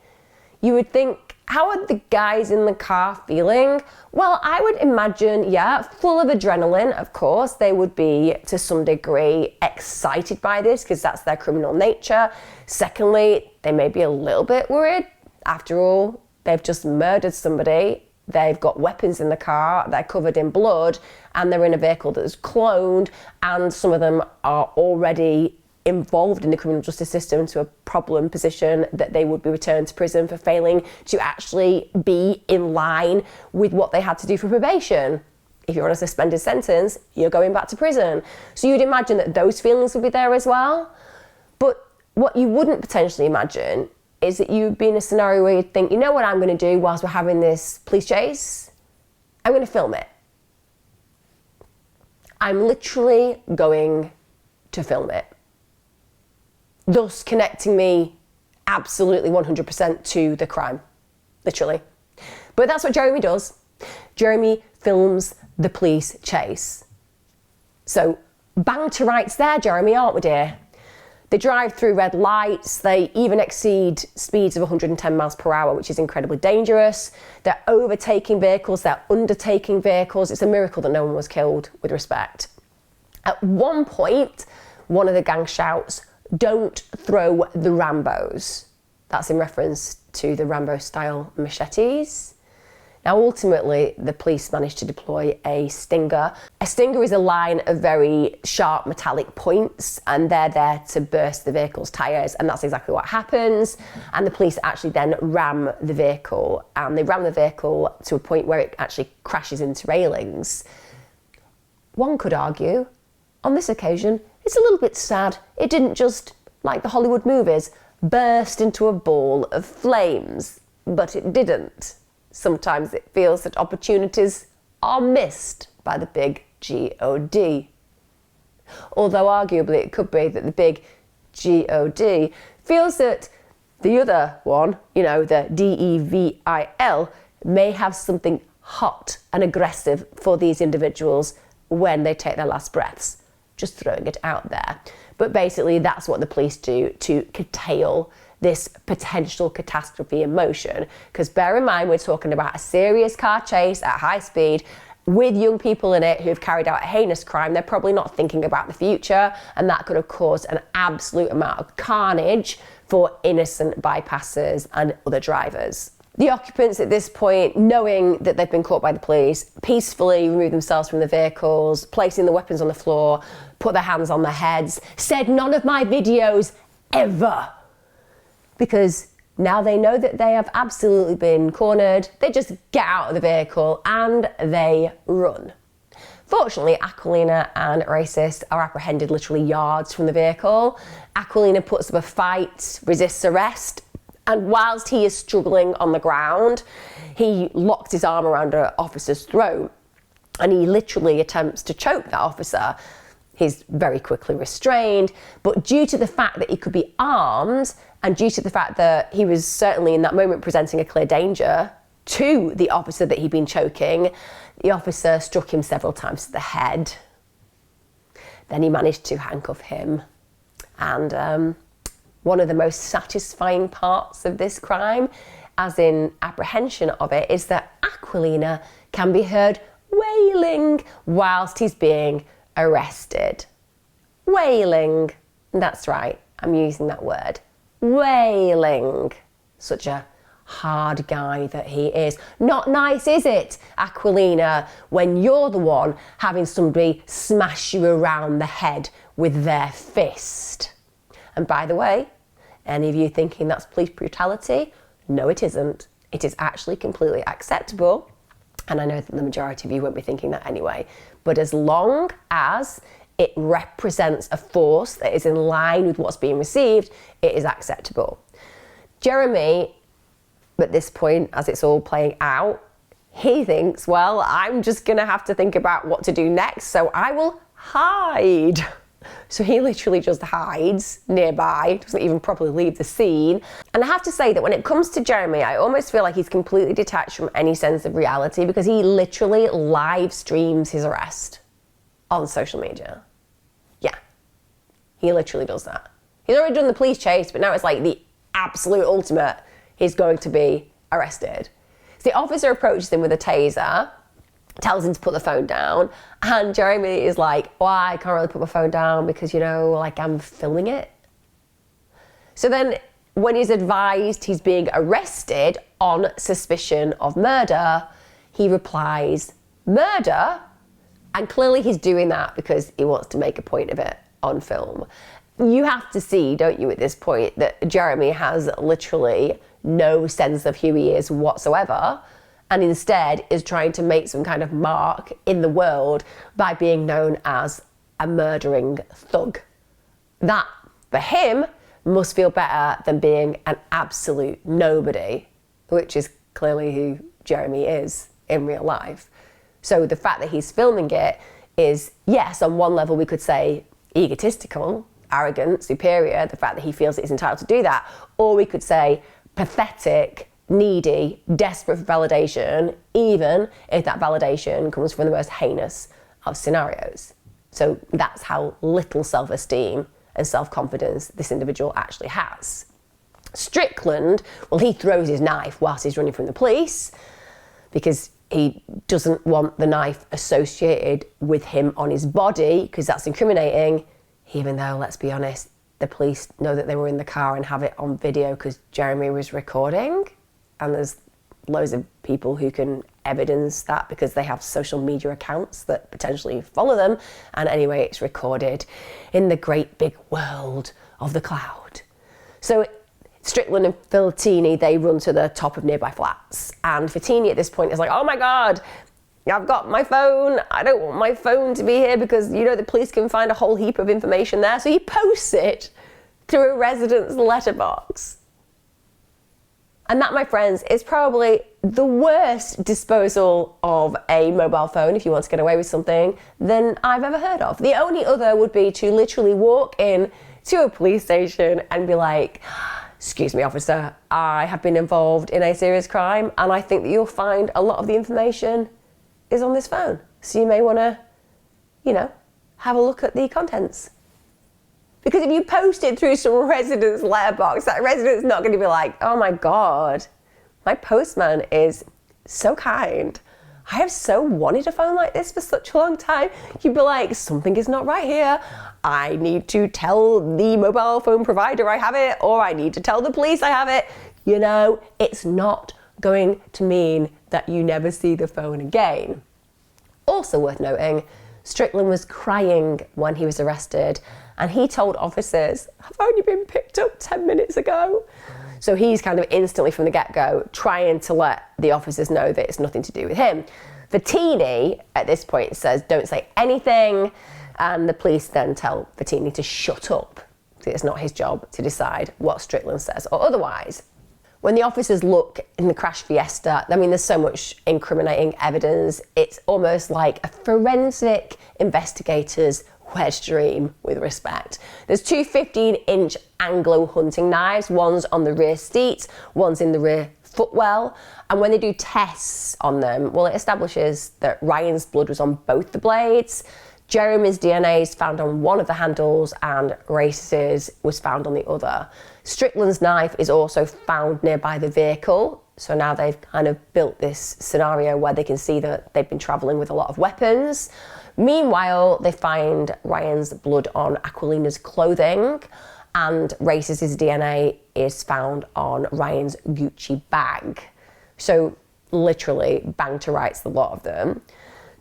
you would think, how are the guys in the car feeling? Well, I would imagine, yeah, full of adrenaline, of course. They would be, to some degree, excited by this because that's their criminal nature. Secondly, they may be a little bit worried. After all, they've just murdered somebody. They've got weapons in the car, they're covered in blood, and they're in a vehicle that is cloned, and some of them are already involved in the criminal justice system to a problem position that they would be returned to prison for failing to actually be in line with what they had to do for probation. If you're on a suspended sentence, you're going back to prison. So you'd imagine that those feelings would be there as well. But what you wouldn't potentially imagine is that you'd be in a scenario where you'd think, you know what I'm going to do whilst we're having this police chase? I'm going to film it. I'm literally going to film it. Thus connecting me absolutely 100% to the crime, literally. But that's what Jeremy does. Jeremy films the police chase. So bang to rights there, Jeremy, aren't we, dear? They drive through red lights. They even exceed speeds of 110 miles per hour, which is incredibly dangerous. They're overtaking vehicles. They're undertaking vehicles. It's a miracle that no one was killed, with respect. At one point, one of the gang shouts, "Don't throw the Rambos." That's in reference to the Rambo-style machetes. Now, ultimately, the police managed to deploy a stinger. A stinger is a line of very sharp metallic points, and they're there to burst the vehicle's tyres, and that's exactly what happens. And the police actually then ram the vehicle, and they ram the vehicle to a point where it actually crashes into railings. One could argue, on this occasion, it's a little bit sad. It didn't just, like the Hollywood movies, burst into a ball of flames, but it didn't. Sometimes it feels that opportunities are missed by the big G-O-D. Although arguably it could be that the big G-O-D feels that the other one, the D-E-V-I-L, may have something hot and aggressive for these individuals when they take their last breaths. Just throwing it out there. But basically that's what the police do to curtail this potential catastrophe in motion. Because bear in mind, we're talking about a serious car chase at high speed with young people in it who've carried out a heinous crime. They're probably not thinking about the future, and that could have caused an absolute amount of carnage for innocent bypassers and other drivers. The occupants at this point, knowing that they've been caught by the police, peacefully remove themselves from the vehicles, placing the weapons on the floor, put their hands on their heads, said, "None of my videos ever." Because now they know that they have absolutely been cornered, they just get out of the vehicle and they run. Fortunately, Aquilina and Rassis are apprehended literally yards from the vehicle. Aquilina puts up a fight, resists arrest, and whilst he is struggling on the ground, he locks his arm around an officer's throat and he literally attempts to choke that officer. He's very quickly restrained, but due to the fact that he could be armed and due to the fact that he was certainly in that moment presenting a clear danger to the officer that he'd been choking, the officer struck him several times to the head. Then he managed to handcuff him. And one of the most satisfying parts of this crime, as in apprehension of it, is that Aquilina can be heard wailing whilst he's being arrested. Wailing. That's right, I'm using that word. Wailing. Such a hard guy that he is. Not nice, is it, Aquilina, when you're the one having somebody smash you around the head with their fist? And by the way, any of you thinking that's police brutality? No, it isn't. It is actually completely acceptable. And I know that the majority of you won't be thinking that anyway. But as long as it represents a force that is in line with what's being received, it is acceptable. Jeremy, at this point, as it's all playing out, he thinks, well, I'm just gonna have to think about what to do next, so I will hide. So he literally just hides nearby, doesn't even properly leave the scene. And I have to say that when it comes to Jeremy, I almost feel like he's completely detached from any sense of reality because he literally live streams his arrest on social media. Yeah, he literally does that. He's already done the police chase, but now it's like the absolute ultimate. He's going to be arrested. So the officer approaches him with a taser, tells him to put the phone down, and Jeremy is like, well, I can't really put my phone down because, I'm filming it. So then when he's advised he's being arrested on suspicion of murder, he replies, murder? And clearly he's doing that because he wants to make a point of it on film. You have to see, don't you, at this point, that Jeremy has literally no sense of who he is whatsoever, and instead is trying to make some kind of mark in the world by being known as a murdering thug. That, for him, must feel better than being an absolute nobody, which is clearly who Jeremy is in real life. So the fact that he's filming it is, yes, on one level we could say egotistical, arrogant, superior, the fact that he feels that he's entitled to do that, or we could say pathetic, needy, desperate for validation, even if that validation comes from the most heinous of scenarios. So that's how little self-esteem and self-confidence this individual actually has. Strickland, well, he throws his knife whilst he's running from the police because he doesn't want the knife associated with him on his body because that's incriminating, even though, let's be honest, the police know that they were in the car and have it on video because Jeremy was recording, and there's loads of people who can evidence that because they have social media accounts that potentially follow them. And anyway, it's recorded in the great big world of the cloud. So Strickland and Fantini, they run to the top of nearby flats. And Fantini at this point is like, oh my God, I've got my phone. I don't want my phone to be here because, the police can find a whole heap of information there. So he posts it through a resident's letterbox. And that, my friends, is probably the worst disposal of a mobile phone, if you want to get away with something, than I've ever heard of. The only other would be to literally walk in to a police station and be like, excuse me, officer, I have been involved in a serious crime and I think that you'll find a lot of the information is on this phone. So you may want to, have a look at the contents. Because if you post it through some resident's letterbox, that resident's not going to be like, oh my God, my postman is so kind. I have so wanted a phone like this for such a long time. You'd be like, something is not right here. I need to tell the mobile phone provider I have it, or I need to tell the police I have it. It's not going to mean that you never see the phone again. Also worth noting, Strickland was crying when he was arrested, and he told officers, I've only been picked up 10 minutes ago. So he's kind of instantly from the get-go trying to let the officers know that it's nothing to do with him. Fantini at this point says, don't say anything. And the police then tell Fantini to shut up. It's not his job to decide what Strickland says or otherwise. When the officers look in the crash Fiesta, there's so much incriminating evidence. It's almost like a forensic investigator's wet dream with respect. There's two 15-inch Anglo hunting knives. One's on the rear seat, one's in the rear footwell. And when they do tests on them, it establishes that Ryan's blood was on both the blades. Jeremy's DNA is found on one of the handles and Rassis' was found on the other. Strickland's knife is also found nearby the vehicle. So now they've kind of built this scenario where they can see that they've been traveling with a lot of weapons. Meanwhile, they find Ryan's blood on Aquilina's clothing, and Rassis' DNA is found on Ryan's Gucci bag. So literally bang to rights, the lot of them.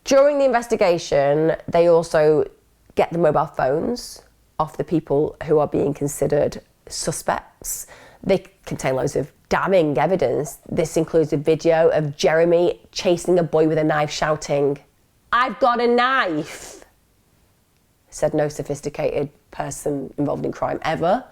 During the investigation, they also get the mobile phones off the people who are being considered suspects. They contain loads of damning evidence. This includes a video of Jeremy chasing a boy with a knife, shouting, "I've got a knife," said no sophisticated person involved in crime ever.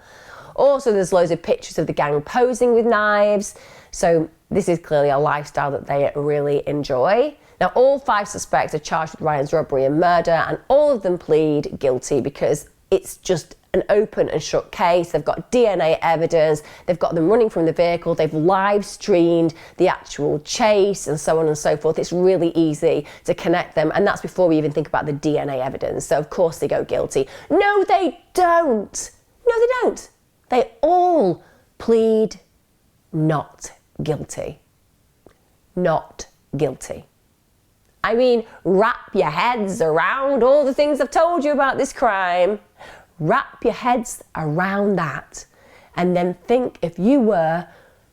Also, there's loads of pictures of the gang posing with knives. So this is clearly a lifestyle that they really enjoy. Now, all 5 suspects are charged with Ryan's robbery and murder, and all of them plead guilty because it's just an open and shut case. They've got DNA evidence, they've got them running from the vehicle, they've live streamed the actual chase and so on and so forth. It's really easy to connect them, and that's before we even think about the DNA evidence. So of course they go guilty. No, they don't. No, they don't. They all plead not guilty. Not guilty. Wrap your heads around all the things I've told you about this crime. Wrap your heads around that. And then think if you were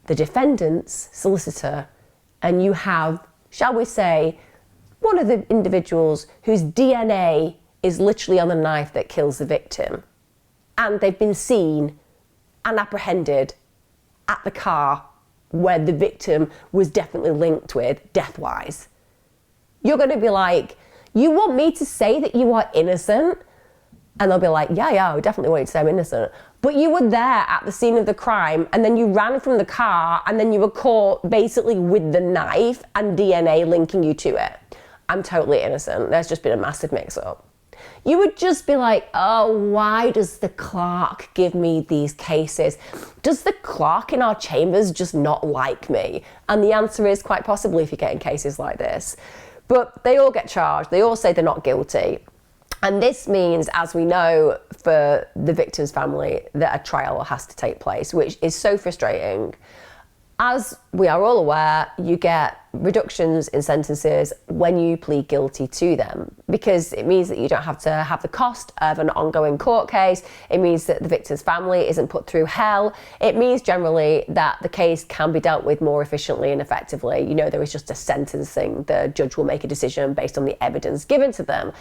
the defendant's solicitor and you have, shall we say, one of the individuals whose DNA is literally on the knife that kills the victim, and they've been seen and apprehended at the car where the victim was definitely linked with death-wise. You're going to be like, you want me to say that you are innocent? And they'll be like, yeah, I definitely want you to say I'm innocent. But you were there at the scene of the crime, and then you ran from the car, and then you were caught basically with the knife and DNA linking you to it. I'm totally innocent. There's just been a massive mix-up. You would just be like, oh, why does the clerk give me these cases? Does the clerk in our chambers just not like me? And the answer is quite possibly if you're getting cases like this. But they all get charged. They all say they're not guilty. And this means, as we know, for the victim's family, that a trial has to take place, which is so frustrating. As we are all aware, you get reductions in sentences when you plead guilty to them, because it means that you don't have to have the cost of an ongoing court case. It means that the victim's family isn't put through hell. It means generally that the case can be dealt with more efficiently and effectively. You know, there is just a sentencing. The judge will make a decision based on the evidence given to them.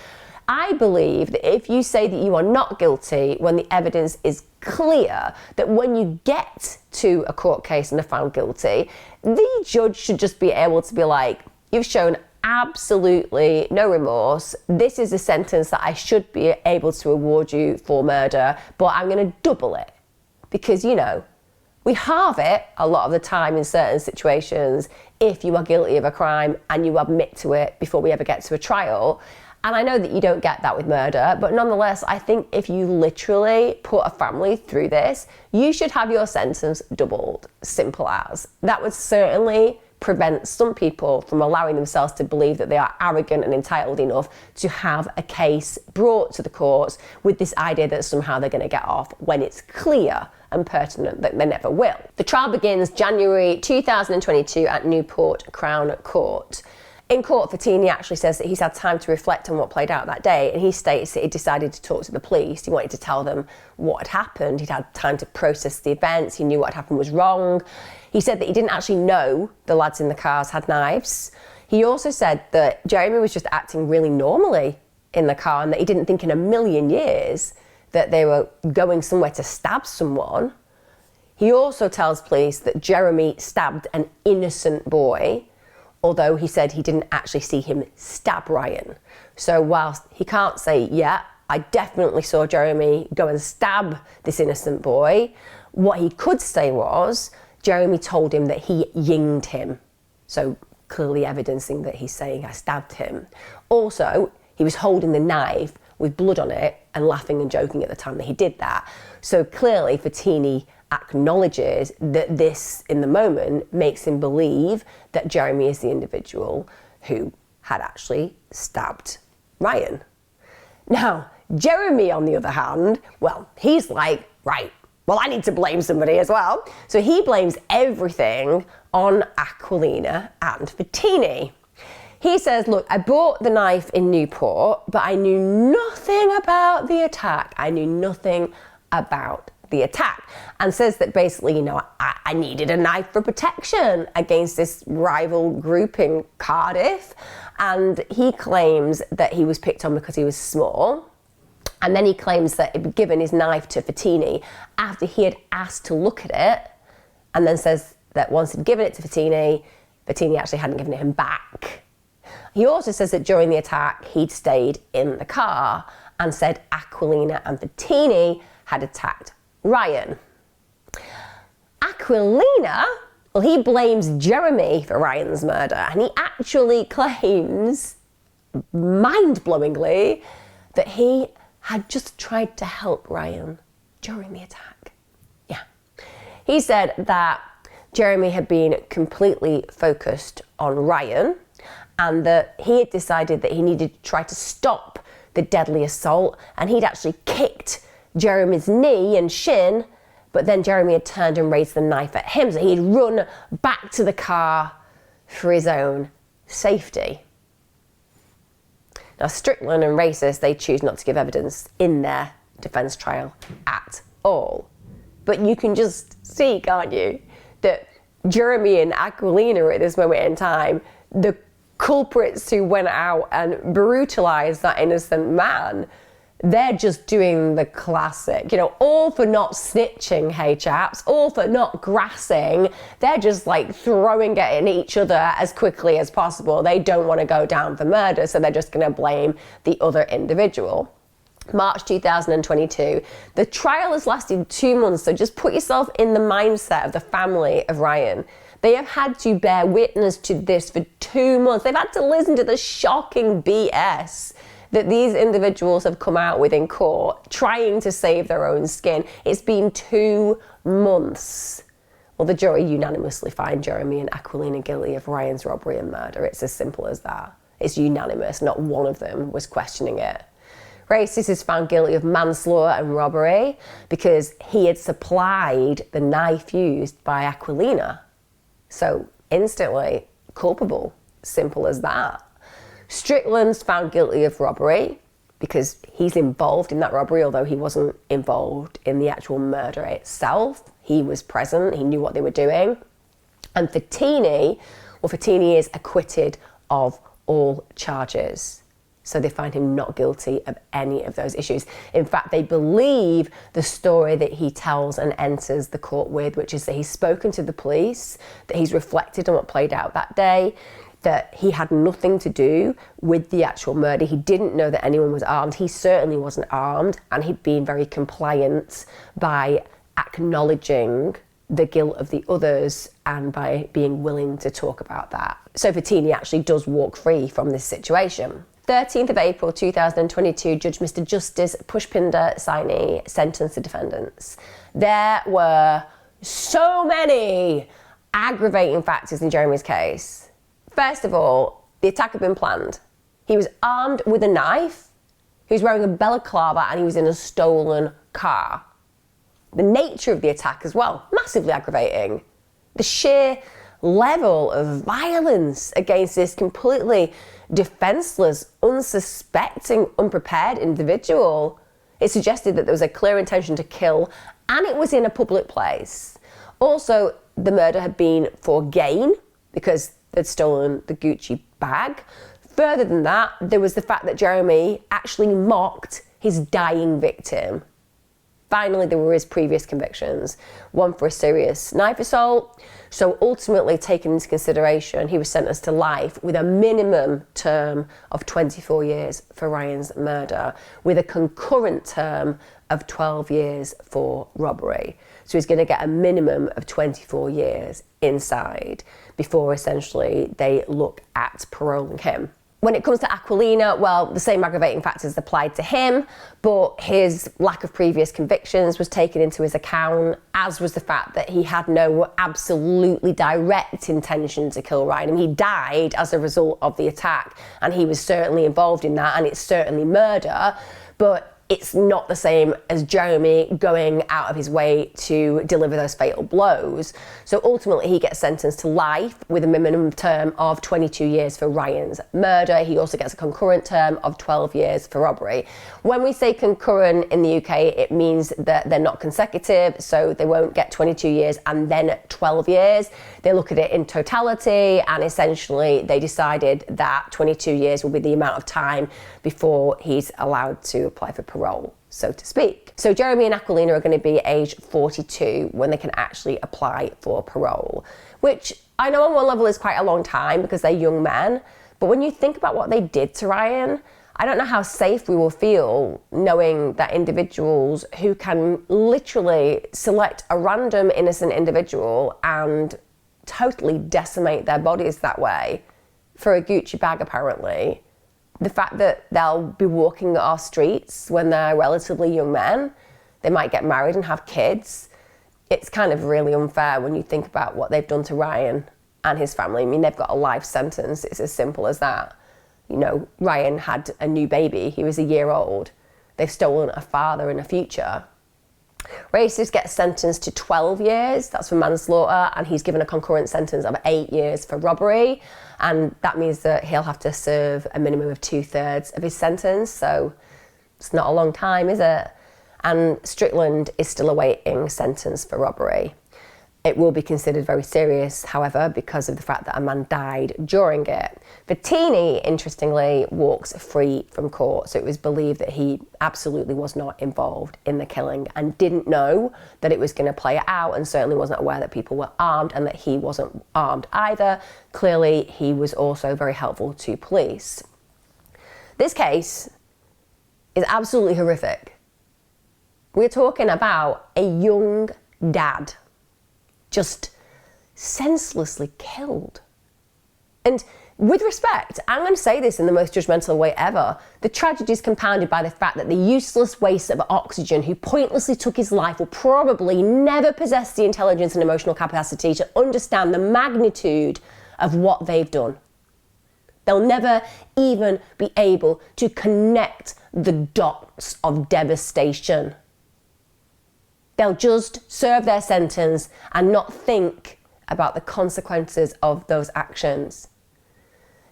I believe that if you say that you are not guilty when the evidence is clear, that when you get to a court case and are found guilty, the judge should just be able to be like, you've shown absolutely no remorse. This is a sentence that I should be able to award you for murder, but I'm going to double it. Because, you know, we halve it a lot of the time in certain situations if you are guilty of a crime and you admit to it before we ever get to a trial. And I know that you don't get that with murder, but nonetheless, I think if you literally put a family through this, you should have your sentence doubled. Simple as. That would certainly prevent some people from allowing themselves to believe that they are arrogant and entitled enough to have a case brought to the courts with this idea that somehow they're going to get off when it's clear and pertinent that they never will. The trial begins January 2022 at Newport Crown Court. In court, Fantini actually says that he's had time to reflect on what played out that day, and he states that he decided to talk to the police. He wanted to tell them what had happened. He'd had time to process the events. He knew what had happened was wrong. He said that he didn't actually know the lads in the cars had knives. He also said that Jeremy was just acting really normally in the car and that he didn't think in a million years that they were going somewhere to stab someone. He also tells police that Jeremy stabbed an innocent boy, although he said he didn't actually see him stab Ryan. So whilst he can't say, yeah, I definitely saw Jeremy go and stab this innocent boy, what he could say was Jeremy told him that he yinged him. So clearly evidencing that he's saying I stabbed him. Also, he was holding the knife with blood on it and laughing and joking at the time that he did that. So clearly Fantini acknowledges that this, in the moment, makes him believe that Jeremy is the individual who had actually stabbed Ryan. Now, Jeremy, on the other hand, well, he's like, right, well, I need to blame somebody as well. So he blames everything on Aquilina and Fantini. He says, look, I bought the knife in Newport, but I knew nothing about the attack. I knew nothing about the attack, and says that basically, you know, I needed a knife for protection against this rival group in Cardiff. And he claims that he was picked on because he was small. And then he claims that he'd given his knife to Fantini after he had asked to look at it, and then says that once he'd given it to Fantini, Fantini actually hadn't given it him back. He also says that during the attack, he'd stayed in the car and said Aquilina and Fantini had attacked Ryan. Aquilina, well, he blames Jeremy for Ryan's murder, and he actually claims, mind-blowingly, that he had just tried to help Ryan during the attack. Yeah. He said that Jeremy had been completely focused on Ryan and that he had decided that he needed to try to stop the deadly assault, and he'd actually kicked Jeremy's knee and shin, but then Jeremy had turned and raised the knife at him, so he'd run back to the car for his own safety. Now, Strickland and Rassis, they choose not to give evidence in their defence trial at all. But you can just see, can't you, that Jeremy and Aquilina are at this moment in time the culprits who went out and brutalised that innocent man. They're just doing the classic, you know, all for not snitching, hey chaps, all for not grassing. They're just like throwing it in each other as quickly as possible. They don't want to go down for murder, so they're just going to blame the other individual. March 2022. The trial has lasted 2 months, so just put yourself in the mindset of the family of Ryan. They have had to bear witness to this for 2 months. They've had to listen to the shocking BS that these individuals have come out with in court, trying to save their own skin. It's been 2 months. Well, the jury unanimously find Jeremy and Aquilina guilty of Ryan's robbery and murder. It's as simple as that. It's unanimous. Not one of them was questioning it. Rassis is found guilty of manslaughter and robbery because he had supplied the knife used by Aquilina. So instantly, culpable. Simple as that. Strickland's found guilty of robbery because he's involved in that robbery, although he wasn't involved in the actual murder itself. He was present, he knew what they were doing. And Fantini is acquitted of all charges. So they find him not guilty of any of those issues. In fact, they believe the story that he tells and enters the court with, which is that he's spoken to the police, that he's reflected on what played out that day, that he had nothing to do with the actual murder. He didn't know that anyone was armed. He certainly wasn't armed, and he'd been very compliant by acknowledging the guilt of the others and by being willing to talk about that. So Fantini actually does walk free from this situation. 13th of April 2022, Judge Mr. Justice Pushpinder Saini sentenced the defendants. There were so many aggravating factors in Jeremy's case. First of all, the attack had been planned. He was armed with a knife, he was wearing a balaclava, and he was in a stolen car. The nature of the attack as well, massively aggravating. The sheer level of violence against this completely defenseless, unsuspecting, unprepared individual. It suggested that there was a clear intention to kill, and it was in a public place. Also, the murder had been for gain because they'd stolen the Gucci bag. Further than that, there was the fact that Jeremy actually mocked his dying victim. Finally, there were his previous convictions, one for a serious knife assault. So ultimately, taken into consideration, he was sentenced to life with a minimum term of 24 years for Ryan's murder, with a concurrent term of 12 years for robbery. So he's going to get a minimum of 24 years inside before essentially they look at paroling him. When it comes to Aquilina, well, the same aggravating factors applied to him, but his lack of previous convictions was taken into his account, as was the fact that he had no absolutely direct intention to kill Ryan. I mean, he died as a result of the attack, and he was certainly involved in that, and it's certainly murder, but it's not the same as Jeremy going out of his way to deliver those fatal blows. So ultimately he gets sentenced to life with a minimum term of 22 years for Ryan's murder. He also gets a concurrent term of 12 years for robbery. When we say concurrent in the UK, it means that they're not consecutive, so they won't get 22 years and then 12 years. They look at it in totality, and essentially they decided that 22 years will be the amount of time before he's allowed to apply for parole, so to speak. So Jeremy and Aquilina are going to be age 42 when they can actually apply for parole, which I know on one level is quite a long time because they're young men, but when you think about what they did to Ryan, I don't know how safe we will feel knowing that individuals who can literally select a random innocent individual and totally decimate their bodies that way for a Gucci bag, apparently. The fact that they'll be walking our streets when they're relatively young men, they might get married and have kids. It's kind of really unfair when you think about what they've done to Ryan and his family. I mean, they've got a life sentence. It's as simple as that. You know, Ryan had a new baby. He was a year old. They've stolen a father and a future. Rassis gets sentenced to 12 years, that's for manslaughter, and he's given a concurrent sentence of 8 years for robbery, and that means that he'll have to serve a minimum of 2/3 of his sentence, so it's not a long time, is it? And Strickland is still awaiting sentence for robbery. It will be considered very serious, however, because of the fact that a man died during it. Fantini, interestingly, walks free from court, so it was believed that he absolutely was not involved in the killing and didn't know that it was going to play out, and certainly wasn't aware that people were armed and that he wasn't armed either. Clearly, he was also very helpful to police. This case is absolutely horrific. We're talking about a young dad just senselessly killed. And with respect, I'm going to say this in the most judgmental way ever, the tragedy is compounded by the fact that the useless waste of oxygen who pointlessly took his life will probably never possess the intelligence and emotional capacity to understand the magnitude of what they've done. They'll never even be able to connect the dots of devastation. They'll just serve their sentence and not think about the consequences of those actions.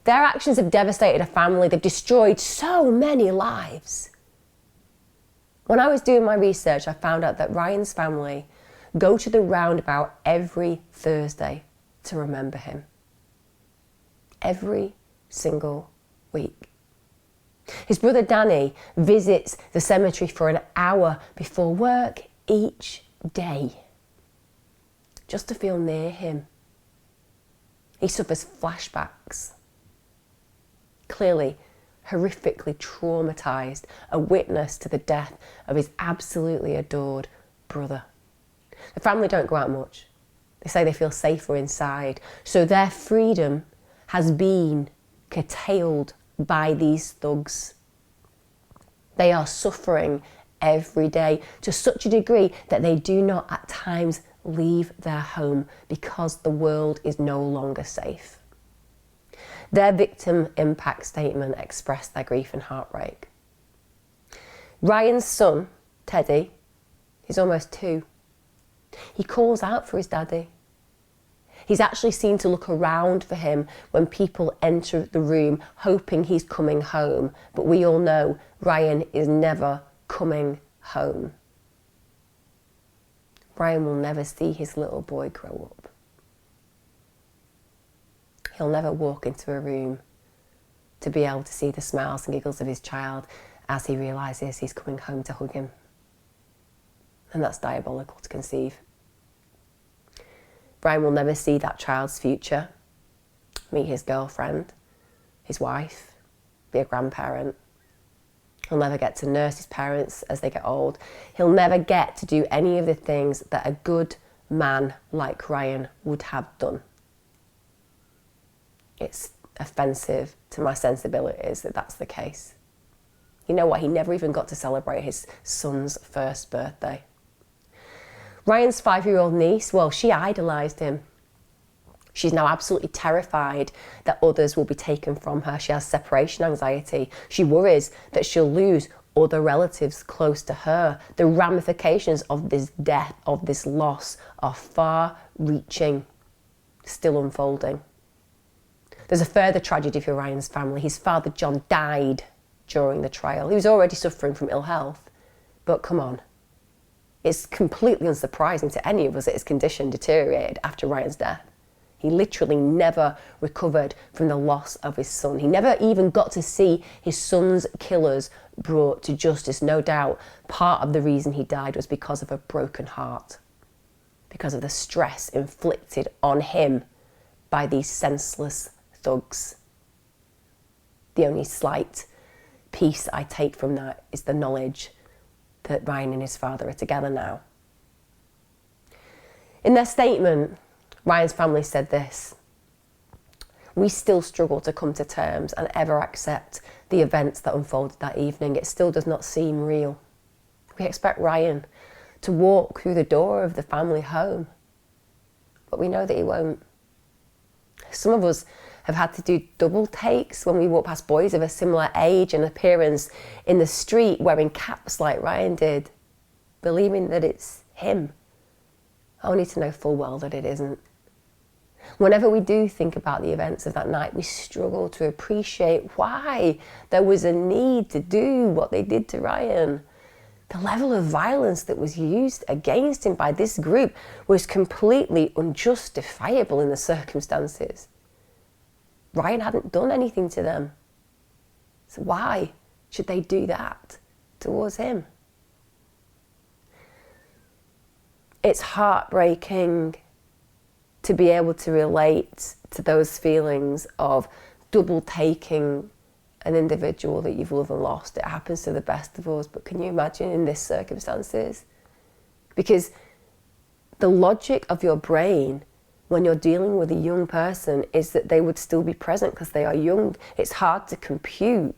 Their actions have devastated a family. They've destroyed so many lives. When I was doing my research, I found out that Ryan's family go to the roundabout every Thursday to remember him. Every single week. His brother Danny visits the cemetery for an hour before work each day, just to feel near him. He suffers flashbacks. Clearly, horrifically traumatised, a witness to the death of his absolutely adored brother. The family don't go out much. They say they feel safer inside, so their freedom has been curtailed by these thugs. They are suffering every day to such a degree that they do not at times leave their home because the world is no longer safe. Their victim impact statement expressed their grief and heartbreak. Ryan's son, Teddy, is almost 2. He calls out for his daddy. He's actually seen to look around for him when people enter the room hoping he's coming home. But we all know Ryan is never coming home. Ryan will never see his little boy grow up. He'll never walk into a room to be able to see the smiles and giggles of his child as he realises he's coming home to hug him. And that's diabolical to conceive. Ryan will never see that child's future, meet his girlfriend, his wife, be a grandparent. He'll never get to nurse his parents as they get old. He'll never get to do any of the things that a good man like Ryan would have done. It's offensive to my sensibilities that that's the case. You know what? He never even got to celebrate his son's first birthday. Ryan's 5-year-old niece, well, she idolised him. She's now absolutely terrified that others will be taken from her. She has separation anxiety. She worries that she'll lose other relatives close to her. The ramifications of this death, of this loss, are far-reaching, still unfolding. There's a further tragedy for Ryan's family. His father, John, died during the trial. He was already suffering from ill health. But come on. It's completely unsurprising to any of us that his condition deteriorated after Ryan's death. He literally never recovered from the loss of his son. He never even got to see his son's killers brought to justice. No doubt part of the reason he died was because of a broken heart, because of the stress inflicted on him by these senseless thugs. The only slight piece I take from that is the knowledge that Ryan and his father are together now. In their statement, Ryan's family said this: "We still struggle to come to terms and ever accept the events that unfolded that evening. It still does not seem real. We expect Ryan to walk through the door of the family home, but we know that he won't. Some of us have had to do double takes when we walk past boys of a similar age and appearance in the street wearing caps like Ryan did, believing that it's him, only to know full well that it isn't. Whenever we do think about the events of that night, we struggle to appreciate why there was a need to do what they did to Ryan. The level of violence that was used against him by this group was completely unjustifiable in the circumstances. Ryan hadn't done anything to them. So why should they do that towards him? It's heartbreaking to be able to relate to those feelings of double taking an individual that you've loved and lost. It happens to the best of us, but can you imagine in this circumstances? Because the logic of your brain when you're dealing with a young person is that they would still be present because they are young. It's hard to compute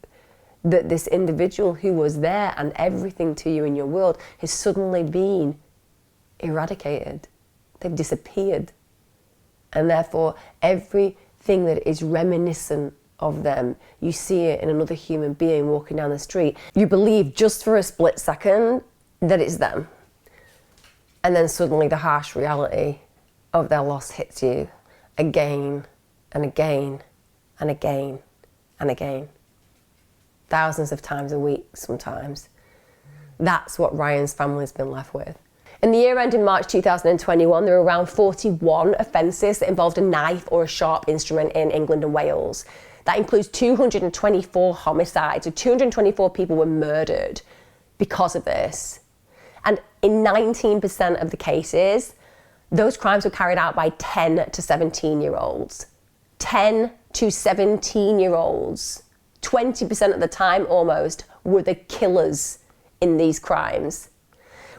that this individual who was there and everything to you in your world has suddenly been eradicated. They've disappeared. And therefore, everything that is reminiscent of them, you see it in another human being walking down the street. You believe just for a split second that it's them. And then suddenly the harsh reality of their loss hits you again and again and again and again. Thousands of times a week sometimes. That's what Ryan's family's been left with. In the year ending March 2021, there were around 41 offences that involved a knife or a sharp instrument in England and Wales. That includes 224 homicides, so 224 people were murdered because of this. And in 19% of the cases, those crimes were carried out by 10 to 17-year-olds. 10 to 17-year-olds, 20% of the time almost, were the killers in these crimes.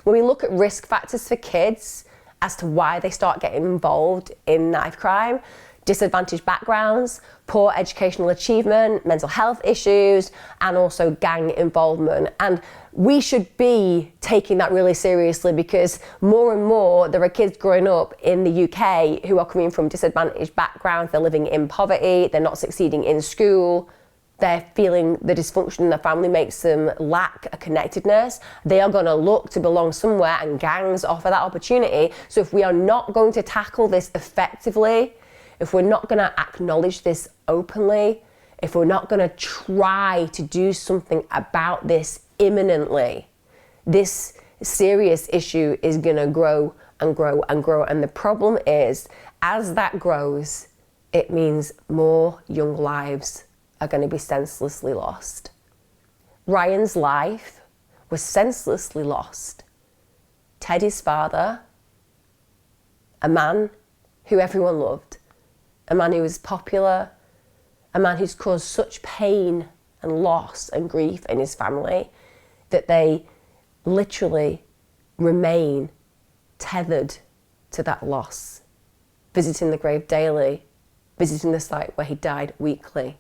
When we look at risk factors for kids as to why they start getting involved in knife crime, disadvantaged backgrounds, poor educational achievement, mental health issues, and also gang involvement. And we should be taking that really seriously, because more and more there are kids growing up in the UK who are coming from disadvantaged backgrounds. They're living in poverty, they're not succeeding in school, they're feeling the dysfunction in their family makes them lack a connectedness. They are going to look to belong somewhere, and gangs offer that opportunity. So if we are not going to tackle this effectively, if we're not going to acknowledge this openly, if we're not going to try to do something about this imminently, this serious issue is going to grow and grow and grow. And the problem is, as that grows, it means more young lives are going to be senselessly lost. Ryan's life was senselessly lost. Teddy's father, a man who everyone loved, a man who was popular, a man who's caused such pain and loss and grief in his family that they literally remain tethered to that loss, visiting the grave daily, visiting the site where he died weekly.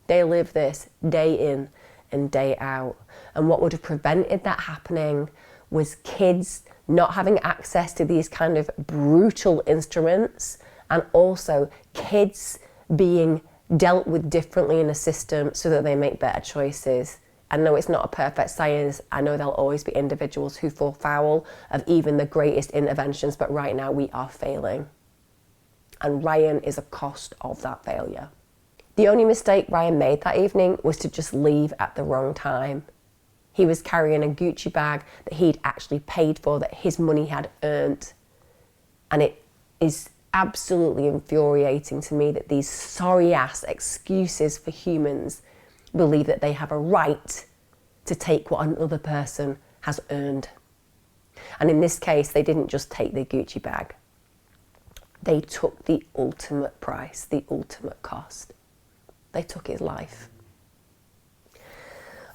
They live this day in and day out. And what would have prevented that happening was kids not having access to these kind of brutal instruments, and also kids being dealt with differently in a system so that they make better choices. I know it's not a perfect science. I know there'll always be individuals who fall foul of even the greatest interventions, but right now we are failing. And Ryan is a cost of that failure. The only mistake Ryan made that evening was to just leave at the wrong time. He was carrying a Gucci bag that he'd actually paid for, that his money had earned. And it is absolutely infuriating to me that these sorry-ass excuses for humans believe that they have a right to take what another person has earned. And in this case, they didn't just take the Gucci bag. They took the ultimate price, the ultimate cost. They took his life.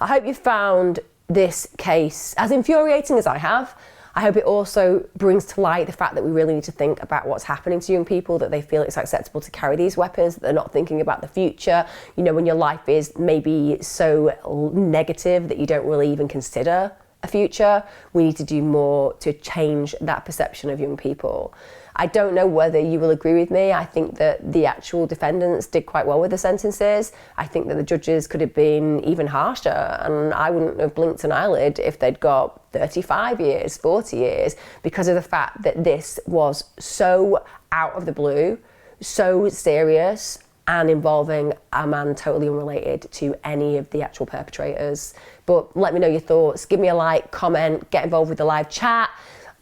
I hope you found this case as infuriating as I have. I hope it also brings to light the fact that we really need to think about what's happening to young people, that they feel it's acceptable to carry these weapons, that they're not thinking about the future. You know, when your life is maybe so negative that you don't really even consider a future, we need to do more to change that perception of young people. I don't know whether you will agree with me. I think that the actual defendants did quite well with the sentences. I think that the judges could have been even harsher, and I wouldn't have blinked an eyelid if they'd got 35 years, 40 years, because of the fact that this was so out of the blue, so serious, and involving a man totally unrelated to any of the actual perpetrators. But let me know your thoughts. Give me a like, comment, get involved with the live chat.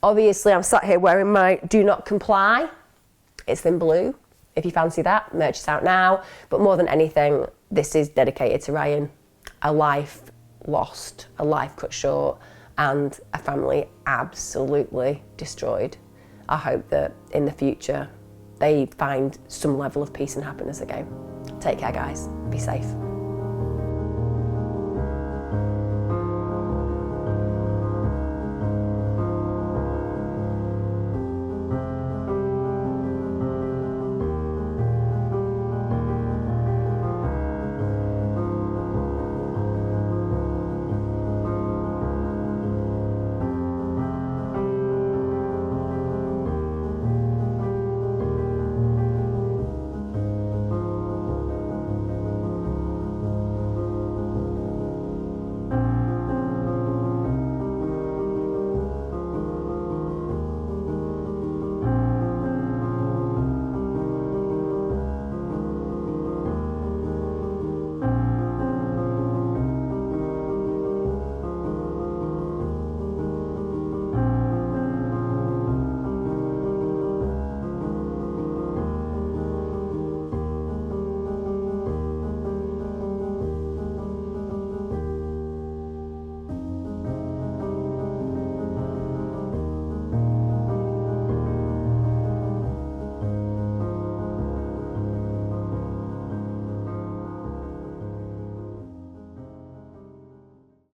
Obviously, I'm sat here wearing my Do Not Comply. It's in blue. If you fancy that, merch is out now. But more than anything, this is dedicated to Ryan. A life lost, a life cut short, and a family absolutely destroyed. I hope that in the future, they find some level of peace and happiness again. Take care, guys. Be safe.